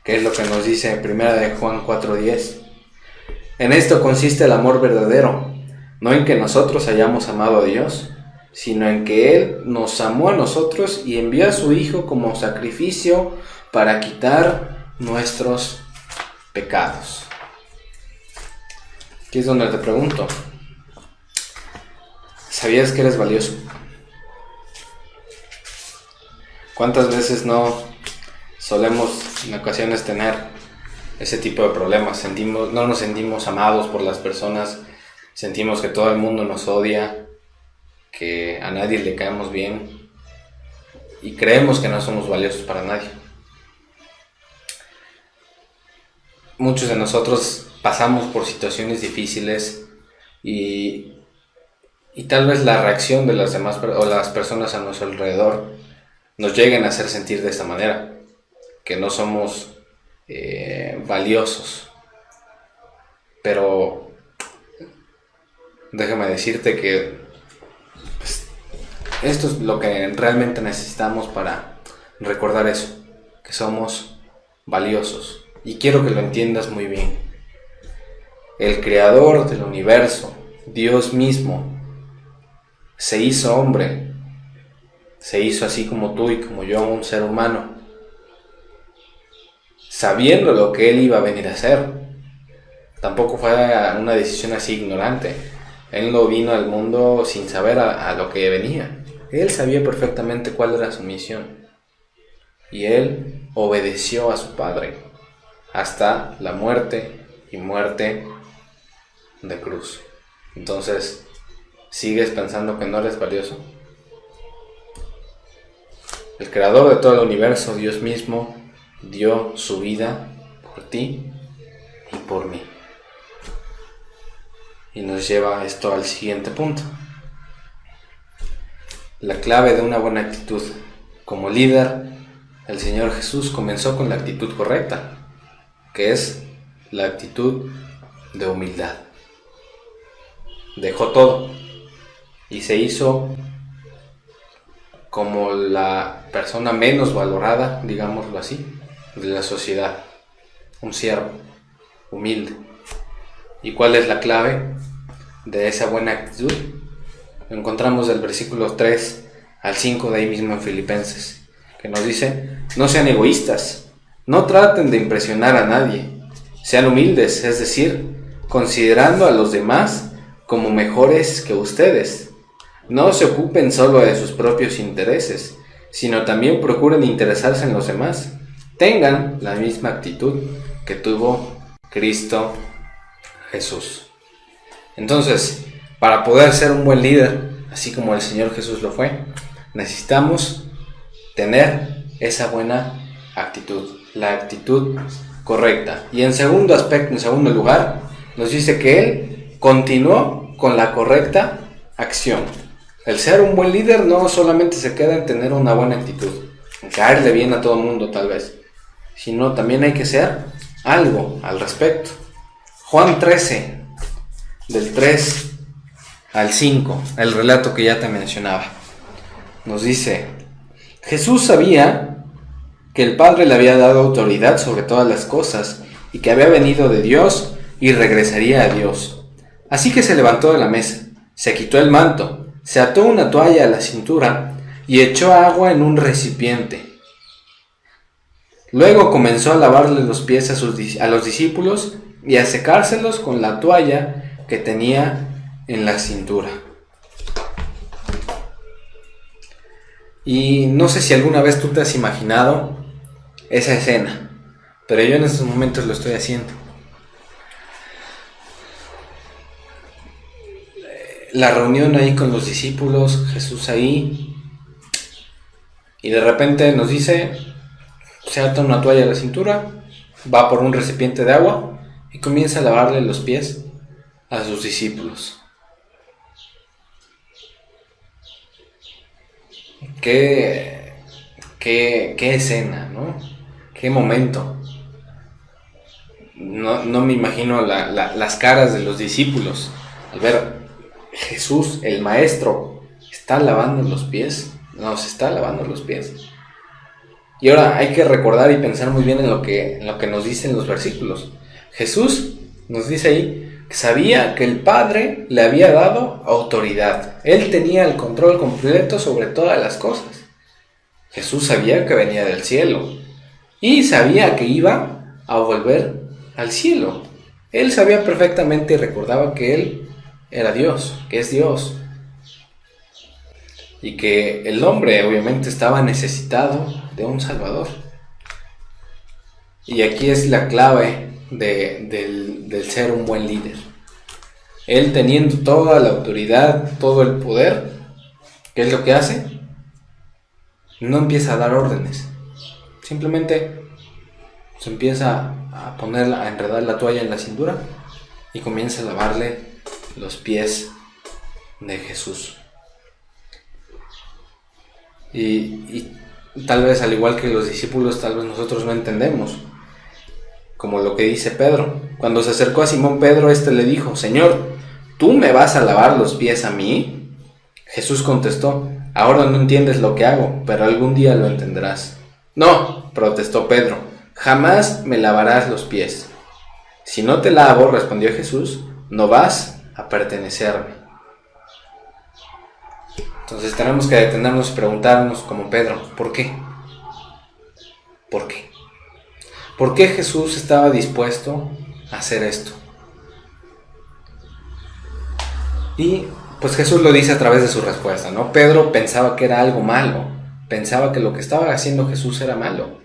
¿Qué es lo que nos dice 1 Juan 4:10? En esto consiste el amor verdadero, no en que nosotros hayamos amado a Dios, sino en que Él nos amó a nosotros y envió a su Hijo como sacrificio para quitar nuestros pecados. Aquí es donde te pregunto, ¿sabías que eres valioso? ¿Cuántas veces no solemos en ocasiones tener ese tipo de problemas? No nos sentimos amados por las personas, sentimos que todo el mundo nos odia, que a nadie le caemos bien y creemos que no somos valiosos para nadie. Muchos de nosotros pasamos por situaciones difíciles y tal vez la reacción de las demás o las personas a nuestro alrededor nos lleguen a hacer sentir de esta manera, que no somos valiosos. Pero déjame decirte que pues, esto es lo que realmente necesitamos para recordar eso, que somos valiosos. Y quiero que lo entiendas muy bien. El creador del universo, Dios mismo, se hizo hombre, se hizo así como tú y como yo, un ser humano, sabiendo lo que Él iba a venir a hacer. Tampoco fue una decisión así ignorante. Él no vino al mundo sin saber a lo que venía. Él sabía perfectamente cuál era su misión. Y Él obedeció a su Padre hasta la muerte y muerte de cruz. Entonces, ¿sigues pensando que no eres valioso? El creador de todo el universo, Dios mismo, dio su vida por ti y por mí. Y nos lleva esto al siguiente punto. La clave de una buena actitud. Como líder, el Señor Jesús comenzó con la actitud correcta, que es la actitud de humildad. Dejó todo y se hizo como la persona menos valorada, digámoslo así, de la sociedad. Un siervo humilde. ¿Y cuál es la clave de esa buena actitud? Lo encontramos del versículo 3 al 5 de ahí mismo en Filipenses, que nos dice: no sean egoístas, no traten de impresionar a nadie, sean humildes, es decir, considerando a los demás como mejores que ustedes. No se ocupen solo de sus propios intereses, sino también procuren interesarse en los demás. Tengan la misma actitud que tuvo Cristo Jesús. Entonces, para poder ser un buen líder, así como el Señor Jesús lo fue, necesitamos tener esa buena actitud, la actitud correcta. Y en segundo lugar, nos dice que Él continuó con la correcta acción. El ser un buen líder no solamente se queda en tener una buena actitud, en caerle bien a todo el mundo tal vez, sino también hay que hacer algo al respecto. Juan 13, del 3 al 5, el relato que ya te mencionaba, nos dice: Jesús sabía que el Padre le había dado autoridad sobre todas las cosas y que había venido de Dios y regresaría a Dios. Así que se levantó de la mesa, se quitó el manto, se ató una toalla a la cintura y echó agua en un recipiente. Luego comenzó a lavarle los pies a los discípulos y a secárselos con la toalla que tenía en la cintura. Y no sé si alguna vez tú te has imaginado esa escena, pero yo en estos momentos lo estoy haciendo. La reunión ahí con los discípulos, Jesús ahí, y de repente nos dice, se ata una toalla a la cintura, va por un recipiente de agua y comienza a lavarle los pies a sus discípulos. Qué escena, ¿no? Qué momento. No me imagino las caras de los discípulos al ver Jesús, el maestro, está lavando los pies. Nos está lavando los pies. Y ahora hay que recordar y pensar muy bien en lo que nos dicen los versículos. Jesús nos dice ahí que sabía que el Padre le había dado autoridad. Él tenía el control completo sobre todas las cosas. Jesús sabía que venía del cielo y sabía que iba a volver al cielo. Él sabía perfectamente y recordaba que Él era Dios, que es Dios. Y que el hombre obviamente estaba necesitado de un Salvador. Y aquí es la clave del ser un buen líder. Él teniendo toda la autoridad, todo el poder, ¿qué es lo que hace? No empieza a dar órdenes. Simplemente se empieza a enredar la toalla en la cintura y comienza a lavarle los pies de Jesús. Y tal vez al igual que los discípulos, tal vez nosotros no entendemos, como lo que dice Pedro. Cuando se acercó a Simón Pedro, éste le dijo: Señor, ¿tú me vas a lavar los pies a mí? Jesús contestó: ahora no entiendes lo que hago, pero algún día lo entenderás. No, protestó Pedro, jamás me lavarás los pies. Si no te lavo, respondió Jesús, no vas a pertenecerme. Entonces tenemos que detenernos y preguntarnos como Pedro, ¿por qué? ¿Por qué? ¿Por qué Jesús estaba dispuesto a hacer esto? Y pues Jesús lo dice a través de su respuesta, ¿no? Pedro pensaba que era algo malo, pensaba que lo que estaba haciendo Jesús era malo,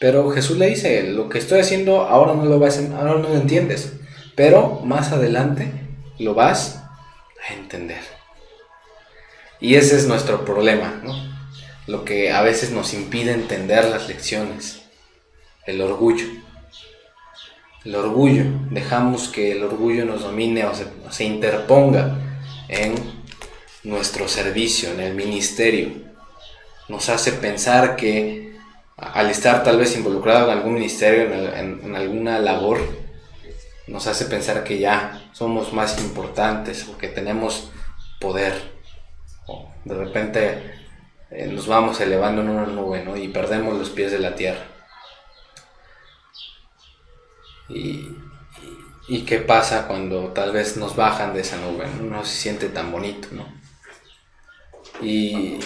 pero Jesús le dice: lo que estoy haciendo ahora no lo entiendes, pero más adelante lo vas a entender. Y ese es nuestro problema, ¿no? Lo que a veces nos impide entender las lecciones. El orgullo. El orgullo. Dejamos que el orgullo nos domine o se interponga en nuestro servicio, en el ministerio. Nos hace pensar que al estar tal vez involucrado en algún ministerio, en alguna labor, nos hace pensar que ya somos más importantes o que tenemos poder. O de repente nos vamos elevando en una nube, ¿no? Y perdemos los pies de la tierra. ¿Y qué pasa cuando tal vez nos bajan de esa nube? No se siente tan bonito, ¿no? Y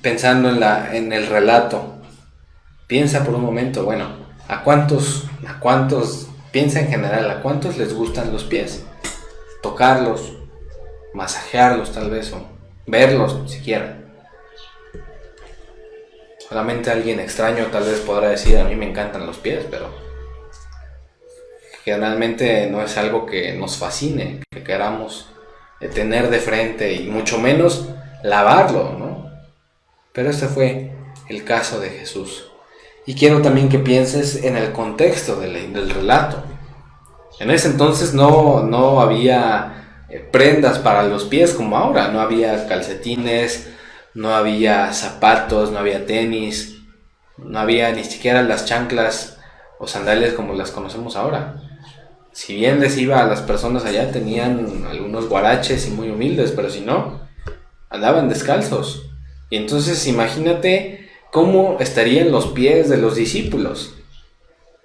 pensando en el relato, piensa por un momento, bueno, ¿a cuántos, piensa en general, a cuántos les gustan los pies? Tocarlos, masajearlos tal vez, o verlos siquiera. Solamente alguien extraño tal vez podrá decir: a mí me encantan los pies, pero generalmente no es algo que nos fascine, que queramos tener de frente y mucho menos lavarlo, ¿no? Pero este fue el caso de Jesús. Y quiero también que pienses en el contexto del relato. En ese entonces no había prendas para los pies como ahora. No había calcetines, no había zapatos, no había tenis, no había ni siquiera las chanclas o sandalias como las conocemos ahora. Si bien les iba a las personas allá, tenían algunos guaraches y muy humildes, pero si no, andaban descalzos. Y entonces imagínate cómo estarían los pies de los discípulos,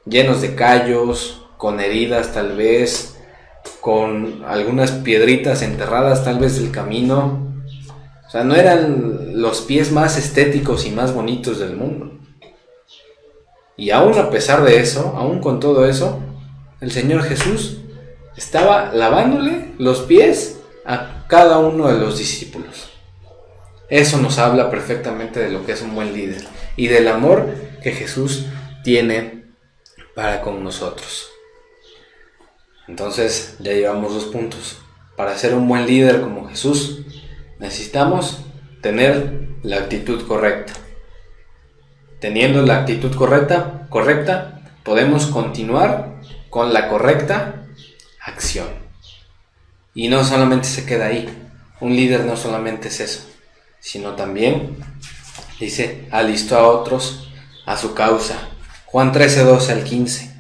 llenos de callos, con heridas tal vez, con algunas piedritas enterradas tal vez del camino. O sea, no eran los pies más estéticos y más bonitos del mundo. Y aún a pesar de eso, aún con todo eso, el Señor Jesús estaba lavándole los pies a cada uno de los discípulos. Eso nos habla perfectamente de lo que es un buen líder y del amor que Jesús tiene para con nosotros. Entonces ya llevamos 2 puntos. Para ser un buen líder como Jesús, necesitamos tener la actitud correcta. Teniendo la actitud correcta, podemos continuar con la correcta acción. Y no solamente se queda ahí. Un líder no solamente es eso, sino también, dice, alistó a otros a su causa. Juan 13, 12 al 15.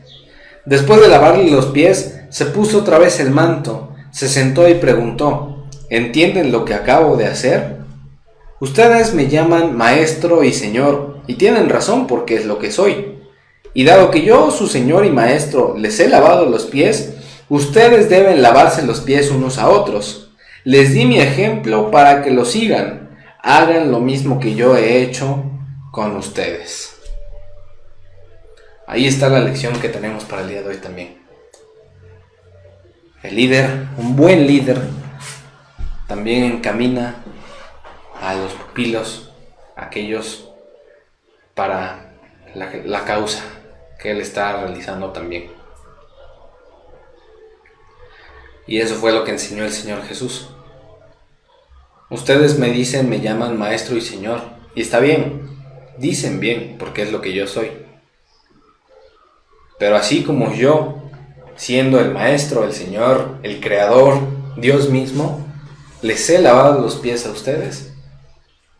Después de lavarle los pies, se puso otra vez el manto, se sentó y preguntó: ¿entienden lo que acabo de hacer? Ustedes me llaman maestro y señor, y tienen razón porque es lo que soy. Y dado que yo, su señor y maestro, les he lavado los pies, ustedes deben lavarse los pies unos a otros. Les di mi ejemplo para que lo sigan. Hagan lo mismo que yo he hecho con ustedes. Ahí está la lección que tenemos para el día de hoy también. El líder, un buen líder, también encamina a los pupilos, aquellos para la causa que él está realizando también. Y eso fue lo que enseñó el Señor Jesús. Ustedes me dicen, me llaman maestro y señor, y está bien, dicen bien, porque es lo que yo soy. Pero así como yo, siendo el maestro, el señor, el creador, Dios mismo, les he lavado los pies a ustedes,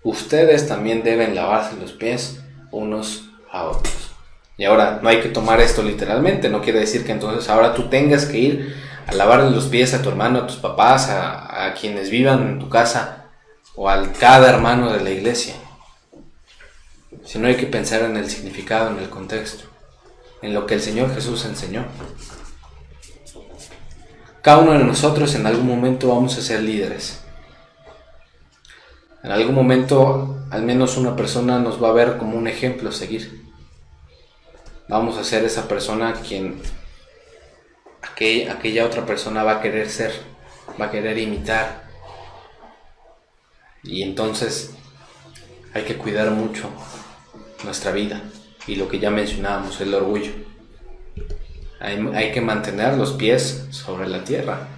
ustedes también deben lavarse los pies unos a otros. Y ahora, no hay que tomar esto literalmente, no quiere decir que entonces ahora tú tengas que ir a lavarle los pies a tu hermano, a tus papás, a quienes vivan en tu casa, o a cada hermano de la iglesia. Sino hay que pensar en el significado, en el contexto, en lo que el Señor Jesús enseñó. Cada uno de nosotros en algún momento vamos a ser líderes. En algún momento, al menos una persona nos va a ver como un ejemplo a seguir. Vamos a ser esa persona quien aquella otra persona va a querer ser, va a querer imitar. Y entonces hay que cuidar mucho nuestra vida y lo que ya mencionábamos, el orgullo. Hay que mantener los pies sobre la tierra.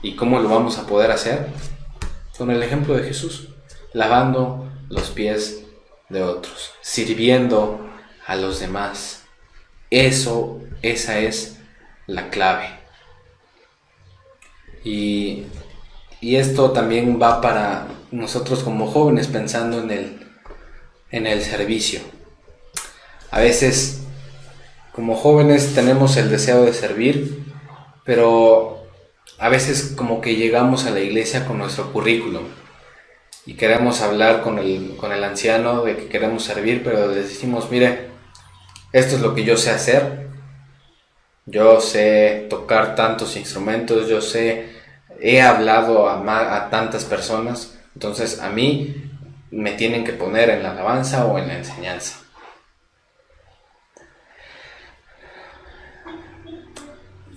¿Y cómo lo vamos a poder hacer? Con el ejemplo de Jesús, lavando los pies de otros, sirviendo a los demás. Esa es la clave. Y esto también va para nosotros como jóvenes, pensando en el servicio. A veces como jóvenes tenemos el deseo de servir, pero a veces como que llegamos a la iglesia con nuestro currículum y queremos hablar con el anciano de que queremos servir, pero les decimos: mire, esto es lo que yo sé hacer, yo sé tocar tantos instrumentos, he hablado a tantas personas, entonces a mí me tienen que poner en la alabanza o en la enseñanza.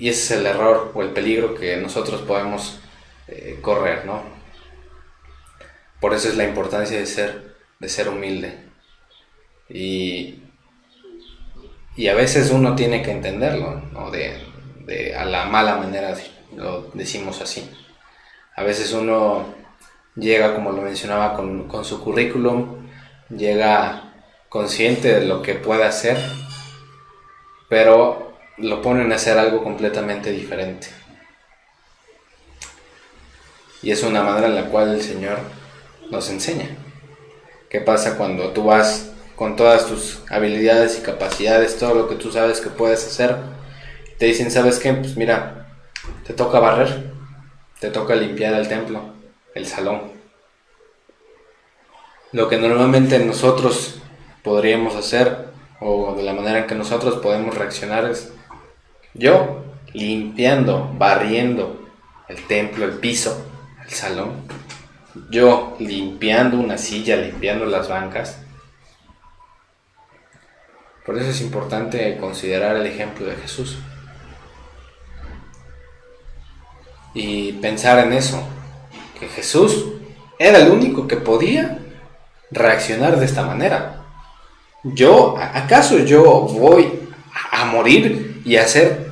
Y ese es el error o el peligro que nosotros podemos correr, ¿no? Por eso es la importancia de ser humilde. Y a veces uno tiene que entenderlo, ¿no? A la mala manera, lo decimos así. A veces uno llega, como lo mencionaba, con su currículum, llega consciente de lo que puede hacer, pero lo ponen a hacer algo completamente diferente. Y es una manera en la cual el Señor nos enseña. ¿Qué pasa cuando tú vas con todas tus habilidades y capacidades, todo lo que tú sabes que puedes hacer? Te dicen: ¿sabes qué? Pues mira, te toca barrer, te toca limpiar el templo, el salón. Lo que normalmente nosotros podríamos hacer, o de la manera en que nosotros podemos reaccionar, es: yo limpiando, barriendo el templo, el piso, el salón, yo limpiando una silla, limpiando las bancas. Por eso es importante considerar el ejemplo de Jesús y pensar en eso, que Jesús era el único que podía reaccionar de esta manera. ¿Acaso yo voy a morir y a ser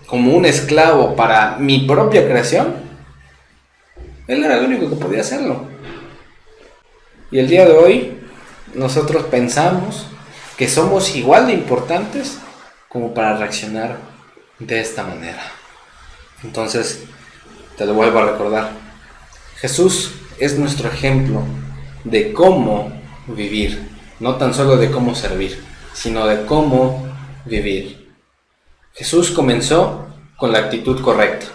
como un esclavo para mi propia creación? Él era el único que podía hacerlo. Y el día de hoy nosotros pensamos que somos igual de importantes como para reaccionar de esta manera. Entonces, Te lo vuelvo a recordar. Jesús es nuestro ejemplo de cómo vivir, no tan solo de cómo servir, sino de cómo vivir. Jesús comenzó con la actitud correcta.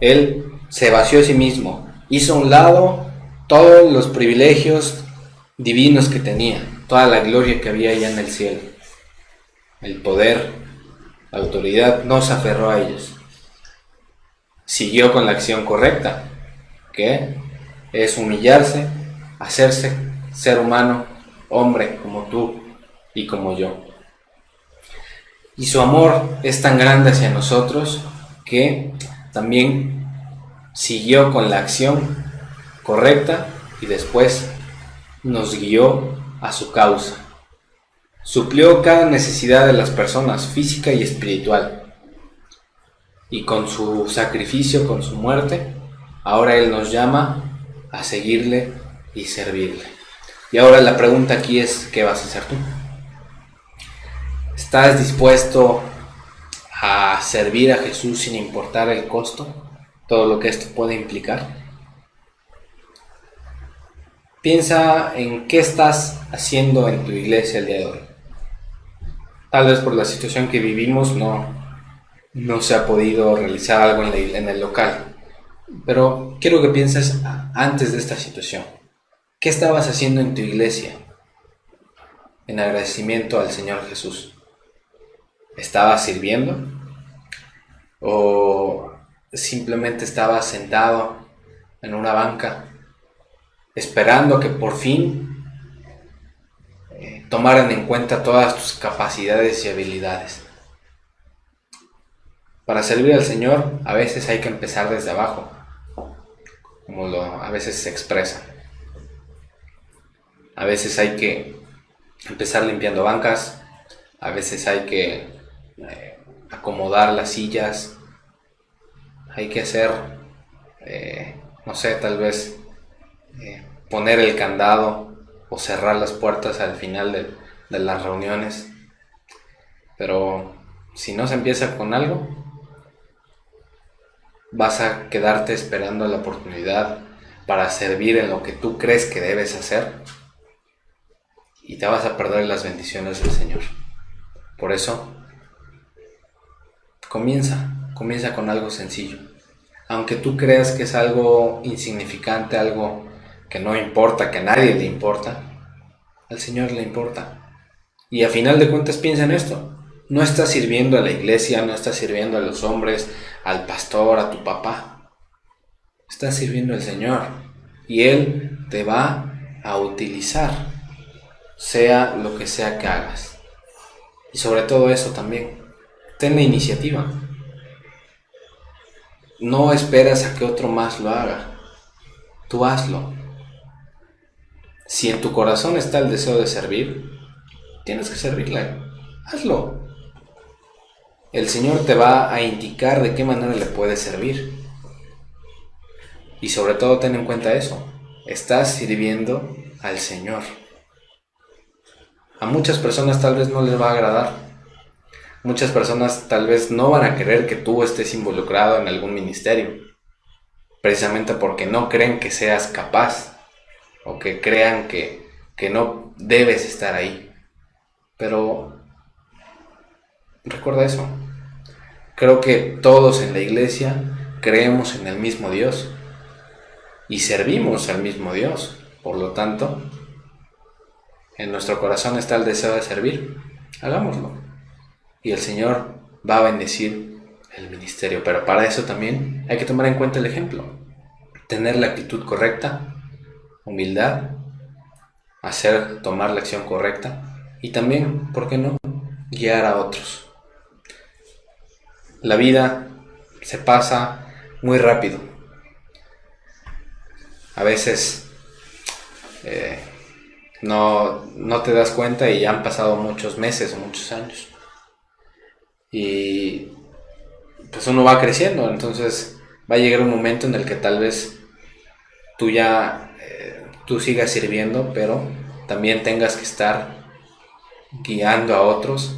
Él se vació a sí mismo, hizo a un lado todos los privilegios divinos que tenía, toda la gloria que había allá en el cielo. El poder, la autoridad, no se aferró a ellos. Siguió con la acción correcta, que es humillarse, hacerse ser humano, hombre como tú y como yo. Y su amor es tan grande hacia nosotros que también siguió con la acción correcta y después nos guió a su causa. Suplió cada necesidad de las personas, física y espiritual. Y con su sacrificio, con su muerte, ahora Él nos llama a seguirle y servirle. Y ahora la pregunta aquí es, ¿qué vas a hacer tú? ¿Estás dispuesto a servir a Jesús sin importar el costo? Todo lo que esto puede implicar. Piensa en qué estás haciendo en tu iglesia el día de hoy. Tal vez por la situación que vivimos no se ha podido realizar algo en el local. Pero quiero que pienses antes de esta situación. ¿Qué estabas haciendo en tu iglesia en agradecimiento al Señor Jesús? ¿Estabas sirviendo? ¿O simplemente estabas sentado en una banca esperando que por fin tomaran en cuenta todas tus capacidades y habilidades? Para servir al Señor a veces hay que empezar desde abajo, como a veces se expresa. A veces hay que empezar limpiando bancas, a veces hay que acomodar las sillas, hay que hacer, tal vez poner el candado o cerrar las puertas al final de las reuniones. Pero si no se empieza con algo, vas a quedarte esperando la oportunidad para servir en lo que tú crees que debes hacer y te vas a perder las bendiciones del Señor. Por eso, comienza con algo sencillo. Aunque tú creas que es algo insignificante, algo que no importa, que a nadie le importa, al Señor le importa. Y a final de cuentas piensa en esto. No estás sirviendo a la iglesia, no estás sirviendo a los hombres, al pastor, a tu papá. Estás sirviendo al Señor. Y Él te va a utilizar, sea lo que sea que hagas. Y sobre todo eso también, ten la iniciativa. No esperas a que otro más lo haga. Tú hazlo. Si en tu corazón está el deseo de servir, tienes que servirle. Hazlo. El Señor te va a indicar de qué manera le puedes servir. Y sobre todo ten en cuenta eso. Estás sirviendo al Señor. A muchas personas tal vez no les va a agradar. Muchas personas tal vez no van a querer que tú estés involucrado en algún ministerio. Precisamente porque no creen que seas capaz. O que crean que no debes estar ahí. Pero recuerda eso. Creo que todos en la iglesia creemos en el mismo Dios y servimos al mismo Dios. Por lo tanto, en nuestro corazón está el deseo de servir. Hagámoslo. Y el Señor va a bendecir el ministerio. Pero para eso también hay que tomar en cuenta el ejemplo. Tener la actitud correcta, humildad, tomar la acción correcta y también, ¿por qué no?, guiar a otros. La vida se pasa muy rápido. A veces no te das cuenta y ya han pasado muchos meses o muchos años. Y pues uno va creciendo, entonces va a llegar un momento en el que tal vez tú sigas sirviendo, pero también tengas que estar guiando a otros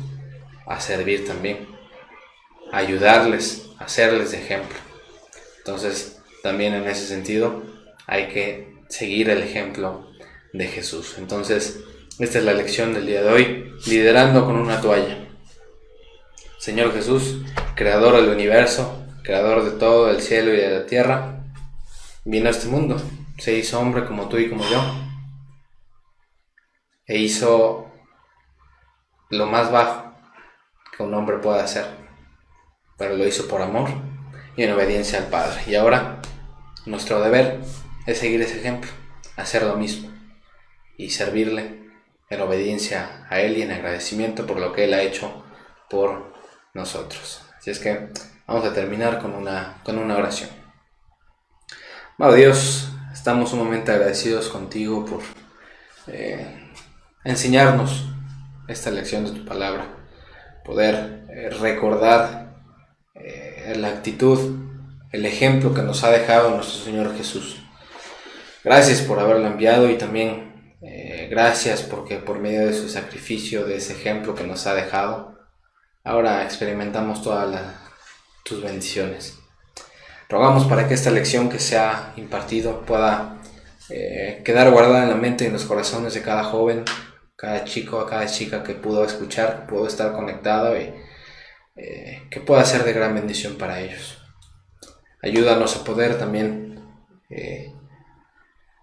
a servir también, a ayudarles, a hacerles de ejemplo. Entonces, también en ese sentido hay que seguir el ejemplo de Jesús. Entonces, esta es la lección del día de hoy, liderando con una toalla. Señor Jesús, creador del universo, creador de todo el cielo y de la tierra, vino a este mundo, se hizo hombre como tú y como yo, e hizo lo más bajo que un hombre puede hacer, pero lo hizo por amor y en obediencia al Padre. Y ahora nuestro deber es seguir ese ejemplo, hacer lo mismo y servirle en obediencia a Él y en agradecimiento por lo que Él ha hecho por nosotros. Así es que vamos a terminar con una oración. Amado Dios, estamos sumamente agradecidos contigo por enseñarnos esta lección de tu palabra, poder recordar la actitud, el ejemplo que nos ha dejado nuestro Señor Jesús. Gracias por haberlo enviado y también gracias porque por medio de su sacrificio, de ese ejemplo que nos ha dejado, ahora experimentamos todas tus bendiciones. Rogamos para que esta lección que se ha impartido pueda quedar guardada en la mente y en los corazones de cada joven, cada chico, cada chica que pudo escuchar, que pudo estar conectado y que pueda ser de gran bendición para ellos. Ayúdanos a poder también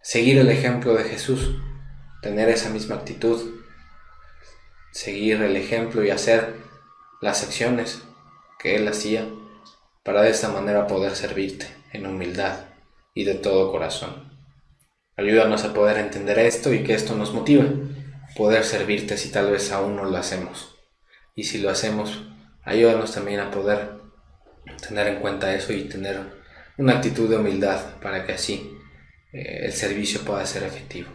seguir el ejemplo de Jesús, tener esa misma actitud, seguir el ejemplo y hacer las acciones que Él hacía para de esta manera poder servirte en humildad y de todo corazón. Ayúdanos a poder entender esto y que esto nos motive, poder servirte si tal vez aún no lo hacemos. Y si lo hacemos, ayúdanos también a poder tener en cuenta eso y tener una actitud de humildad para que así el servicio pueda ser efectivo.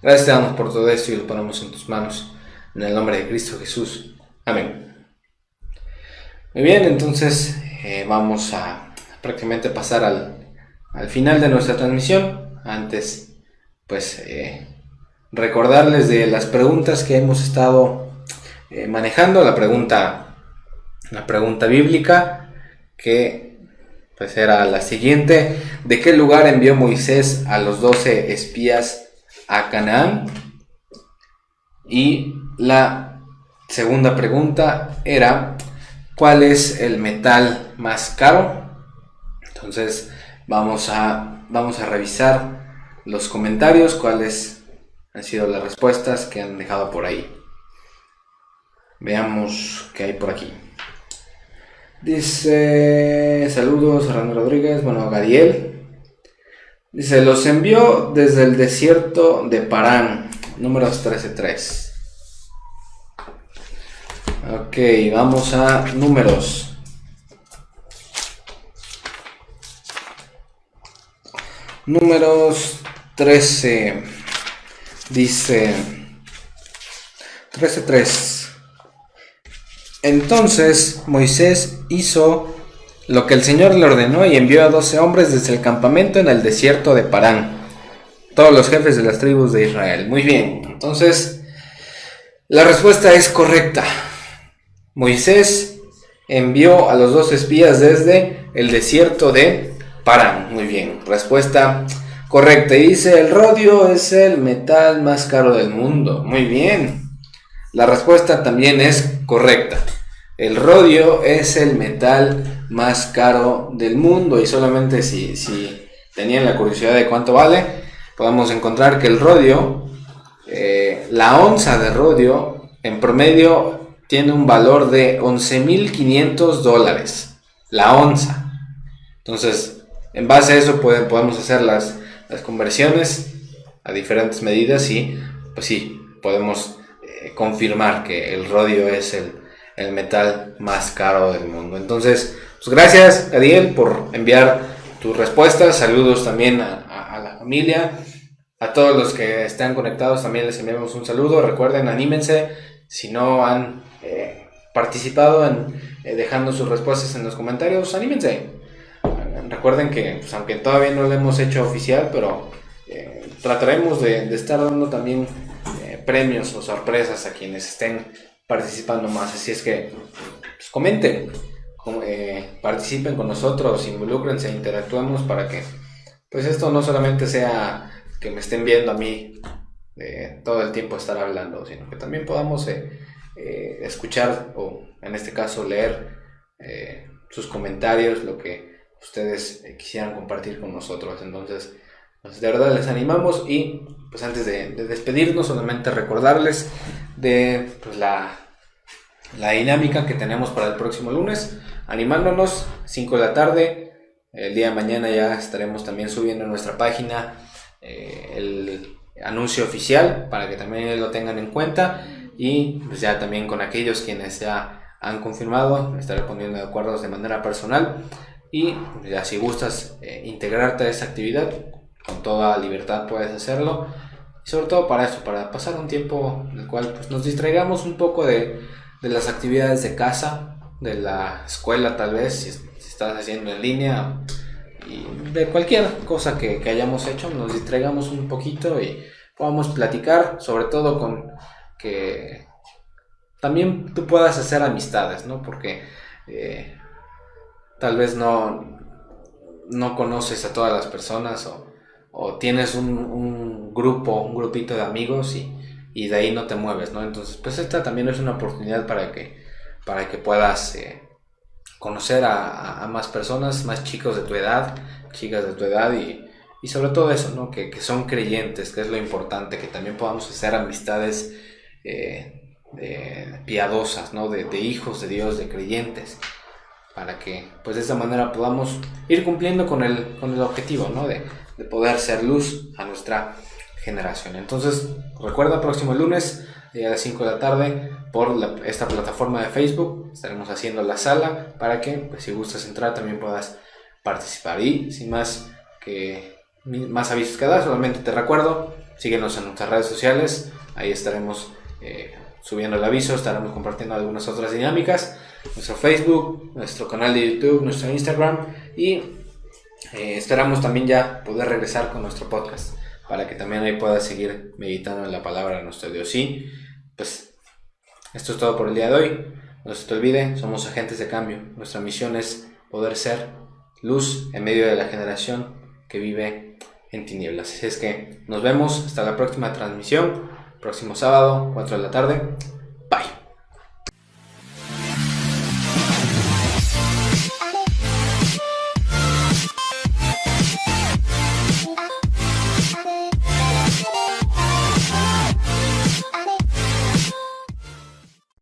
Gracias te damos por todo esto y lo ponemos en tus manos. En el nombre de Cristo Jesús. Amén. Muy bien, entonces vamos a prácticamente pasar al final de nuestra transmisión. Antes, pues, recordarles de las preguntas que hemos estado manejando. La pregunta bíblica, que pues era la siguiente: ¿de qué lugar envió Moisés a los 12 espías a Canaán? Y la segunda pregunta era: ¿cuál es el metal más caro? Entonces vamos a revisar los comentarios, cuáles han sido las respuestas que han dejado por ahí. Veamos qué hay por aquí. Dice, saludos a Ramón Rodríguez, Gadiel. Dice, los envió desde el desierto de Parán, números 13:3. Ok, vamos a números. Números 13, dice 13:3. Entonces Moisés hizo lo que el Señor le ordenó y envió a 12 hombres desde el campamento en el desierto de Parán, todos los jefes de las tribus de Israel. Muy bien, entonces la respuesta es correcta. Moisés envió a los 12 espías desde el desierto de Parán. Muy bien, respuesta correcta. Y dice, el rodio es el metal más caro del mundo. Muy bien, la respuesta también es correcta. El rodio es el metal más caro del mundo. Y solamente si tenían la curiosidad de cuánto vale, podemos encontrar que el rodio, la onza de rodio en promedio tiene un valor de $11,500, la onza. Entonces, en base a eso podemos hacer las conversiones a diferentes medidas y pues sí, podemos confirmar que el rodio es el metal más caro del mundo. Entonces, pues gracias, Adiel, por enviar tus respuestas. Saludos también a la familia, a todos los que están conectados también les enviamos un saludo. Recuerden, anímense, si no han participado en dejando sus respuestas en los comentarios, anímense. Recuerden que pues, aunque todavía no lo hemos hecho oficial, pero trataremos de estar dando también premios o sorpresas a quienes estén participando más. Así es que pues, comenten participen con nosotros, involúcrense, interactuemos para que pues esto no solamente sea que me estén viendo a mí todo el tiempo estar hablando, sino que también podamos escuchar o en este caso leer sus comentarios, lo que ustedes quisieran compartir con nosotros. Entonces pues de verdad les animamos y pues antes de despedirnos solamente recordarles de pues, la dinámica que tenemos para el próximo lunes, animándonos 5 de la tarde. El día de mañana ya estaremos también subiendo en nuestra página el anuncio oficial para que también lo tengan en cuenta, y pues ya también con aquellos quienes ya han confirmado me estaré poniendo de acuerdo de manera personal, y ya si gustas integrarte a esa actividad con toda libertad puedes hacerlo, y sobre todo para eso, para pasar un tiempo en el cual pues, nos distraigamos un poco de las actividades de casa, de la escuela tal vez, si estás haciendo en línea, y de cualquier cosa que hayamos hecho, nos distraigamos un poquito y podamos platicar, sobre todo con que también tú puedas hacer amistades, ¿no? Porque tal vez no conoces a todas las personas o tienes un grupito de amigos y de ahí no te mueves, ¿no? Entonces, pues esta también es una oportunidad para que puedas conocer a más personas, más chicos de tu edad, chicas de tu edad y sobre todo eso, ¿no? Que son creyentes, que es lo importante, que también podamos hacer amistades piadosas, ¿no? De hijos de Dios, de creyentes, para que pues de esa manera podamos ir cumpliendo con el objetivo, ¿no? De poder ser luz a nuestra generación. Entonces recuerda, próximo lunes a las 5 de la tarde por esta plataforma de Facebook estaremos haciendo la sala para que pues, si gustas entrar también puedas participar. Y sin más avisos que dar, solamente te recuerdo, síguenos en nuestras redes sociales, ahí estaremos subiendo el aviso, estaremos compartiendo algunas otras dinámicas, nuestro Facebook, nuestro canal de YouTube, nuestro Instagram, y esperamos también ya poder regresar con nuestro podcast para que también ahí puedas seguir meditando en la palabra de nuestro Dios. Y pues esto es todo por el día de hoy. No se te olvide, somos agentes de cambio. Nuestra misión es poder ser luz en medio de la generación que vive en tinieblas. Así es que nos vemos hasta la próxima transmisión, próximo sábado, 4 de la tarde. Bye.